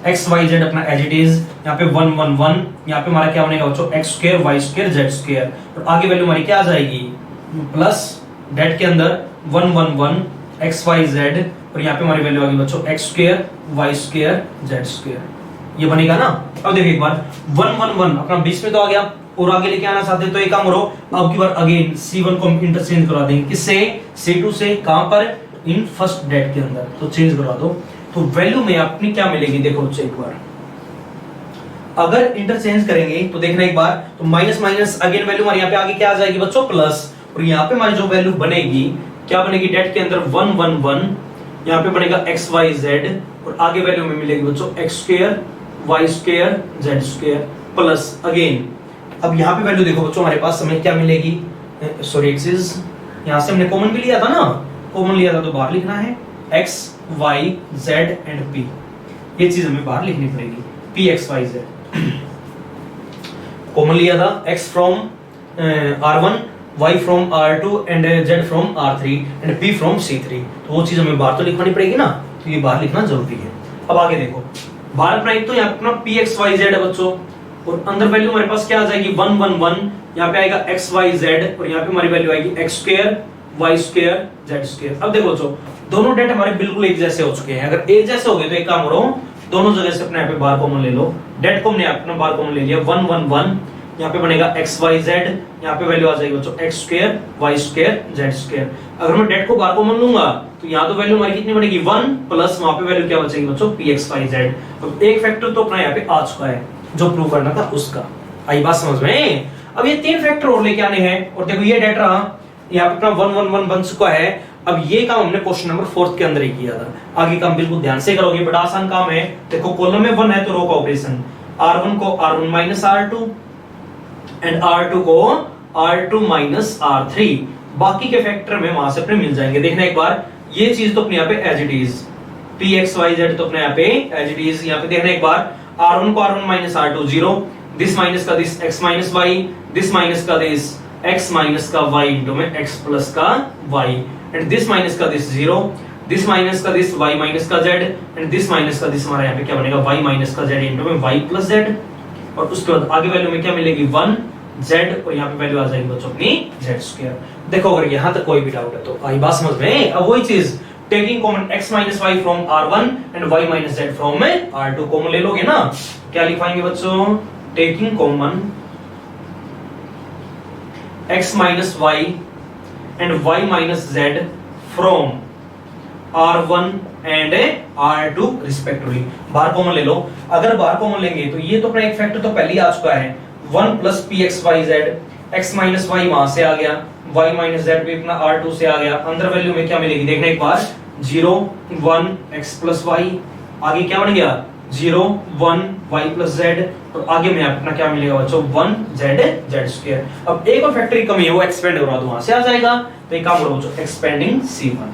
एक्स वाई जेड अपना एज इट इज, यहाँ पे 1 1 1, यहाँ पे हमारा क्या बनेगा बच्चों, X square Y square Z square, और आगे वैल्यू हमारी क्या आ जाएगी, प्लस डेट के अंदर 1 1 1 एक्स वाई जेड, और यहाँ पे हमारी वैल्यू आ गई बच्चों X square Y square Z square. ये बनेगा ना। अब देखिए एक बार 1 1 1 अपना बीच में तो आ गया, और आगे लेके आना चाहते हैं तो एक काम करो, अब की बार अगेन C1 को हम इंटरचेंज करवा देंगे किससे, C2 से। कहां पर, इन फर्स्ट डेट के अंदर। तो चेंज करवा दो, तो वैल्यू में अपनी क्या मिलेगी, देखो एक बार अगर इंटरचेंज करेंगे तो देखना एक बार, तो माइनस माइनस अगेन वैल्यू हमारे यहाँ पे आगे क्या आ जाएगी बच्चों, प्लस, और यहाँ पे हमारी जो वैल्यू बनेगी क्या बनेगी, डेट के अंदर 1 1 1, यहाँ पे बनेगा एक्स वाई जेड, और आगे वैल्यू में मिलेगी बच्चों X square Y square Z square, plus again. अब यहाँ पे वैल्यू देखो बच्चों हमारे पास हमें क्या मिलेगी, सॉरी एक्सिस, यहाँ से हमने कॉमन भी लिया था ना, कॉमन लिया था तो बाहर लिखना है x y z and p, ये चीज हमें बाहर लिखनी पड़ेगी, p x y z। Common लिया था x from r1, y from r2 and z from r3 and p from c3, तो वो चीज हमें बाहर तो लिखवानी पड़ेगी ना, तो ये बाहर लिखना जरूरी है। अब आगे देखो, बाहर अपना एक तो यहाँ अपना p x y z है बच्चों, और अंदर वैल्यू हमारे पास क्या आ जाएगी 1 1 1, यहाँ पे आएगा एक्स वाई जेड, और यहाँ पे हमारी वैल्यू आएगी X square Y square Z square. अब देखो बच्चों दोनों डेट हमारे बिल्कुल एक जैसे हो चुके हैं। अगर एक जैसे हो गए तो एक काम करो, दोनों जगह से अपने यहाँ पे बार कॉमन ले लो। डेट को हमने अपना बार कॉमन ले लिया 1 1 1, यहाँ पे बनेगा एक्स वाई जेड, यहाँ पे वैल्यू आ जाएगी बच्चों X square Y square Z square. अगर मैं डेट को बार कॉमन लूंगा तो यहाँ तो वैल्यू हमारी कितनी बनेगी 1, प्लस वहां पे वैल्यू क्या बचेगी बच्चों पी एक्स वाई जेड। अब एक फैक्टर तो अपना यहाँ पे आ चुका है जो प्रूव करना था उसका, आई बात समझ में। अब ये 3 फैक्टर और लेके आने हैं, और देखो ये डेट रहा, यहाँ पे अपना 1 1 1 बन चुका है। अब ये काम हमने क्वेश्चन नंबर 4 के अंदर ही किया था, आगे काम बिल्कुल ध्यान से करोगे, बड़ा आसान काम है। देखो कॉलम में 1 है तो रो का ऑपरेशन, r1 को r1 minus r2 and r2 को r2 माइनस r3, बाकी के फैक्टर में वहां से अपने मिल जाएंगे। देखना एक बार, ये चीज तो अपने यहाँ पे as it is, P X Y Z तो अपने यहाँ पे एज इट इज। यहाँ पे देखना एक बार, r1 को r1 minus r2 0, this minus का this x minus y, this minus का दिस x माइनस का y इंटू में x प्लस का y, एंड दिस माइनस का दिस 0, दिस माइनस का दिस y माइनस का z, एंड दिस माइनस का this हमारा यहाँ पे क्या बनेगा y माइनस का z इंटू में y प्लस z, और उसके बाद आगे वैल्यू में क्या मिलेगी 1 z, और यहाँ पे वैल्यू आ जाएगी बच्चों अपनी z स्क्वायर। देखो अगर यहाँ तक कोई भी डाउट है तो आई बात समझ में। अब वही चीज, taking common x minus y from r1 and y minus z from r2, common ले लोगे ना, क्या लिखवाएंगे बच्चों, taking common x minus y and y minus z from r1 and r2 respectively. बाहर कॉमन ले लो, अगर बाहर कॉमन लेंगे तो ये तो अपना एक फैक्टर तो पहले ही आ चुका है 1 plus P X Y Z, X minus Y वहां से आ गया, y माइनस जेड भी अपना r2 से आ गया। अंदर वैल्यू में क्या मिलेगी देखना एक बार, 0 1 x प्लस y, आगे क्या बन गया 0 1 y प्लस z, और आगे में अपना क्या मिलेगा बच्चों 1 z z स्क्वायर। अब एक और फैक्टर की कमी है वो एक्सपेंड हो रहा है, वहां से आ जाएगा। तो एक काम करो बच्चों, एक्सपेंडिंग c1,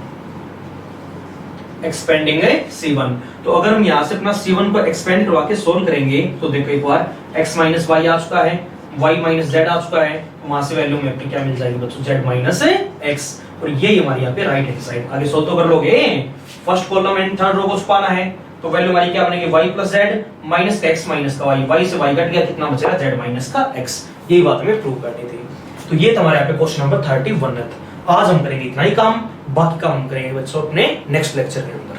एक्सपेंडिंग है c1। तो अगर हम यहाँ से अपना c1 को एक्सपेंड करवा के सोल्व करेंगे तो देखो एक बार, x माइनस y आ चुका है, y माइनस z आ चुका है, वहां से वैल्यू में अपनी क्या मिल जाएगी बच्चों z माइनस x, और ये हमारी यहाँ पे राइट हैंड साइड। आगे सोल्व तो कर लोगे, first column and third row को छुपाना है, तो वैल्यू हमारी क्या बनेगी y प्लस z माइनस का x माइनस का y, y से y कट गया, कितना बचेगा z माइनस का x। यही बात हमें प्रूव करनी थी। तो ये हमारे यहाँ पे क्वेश्चन नंबर 31 है। आज हम करेंगे इतना ही काम, बाकी काम हम करेंगे बच्चों अपने नेक्स्ट लेक्चर के अंदर।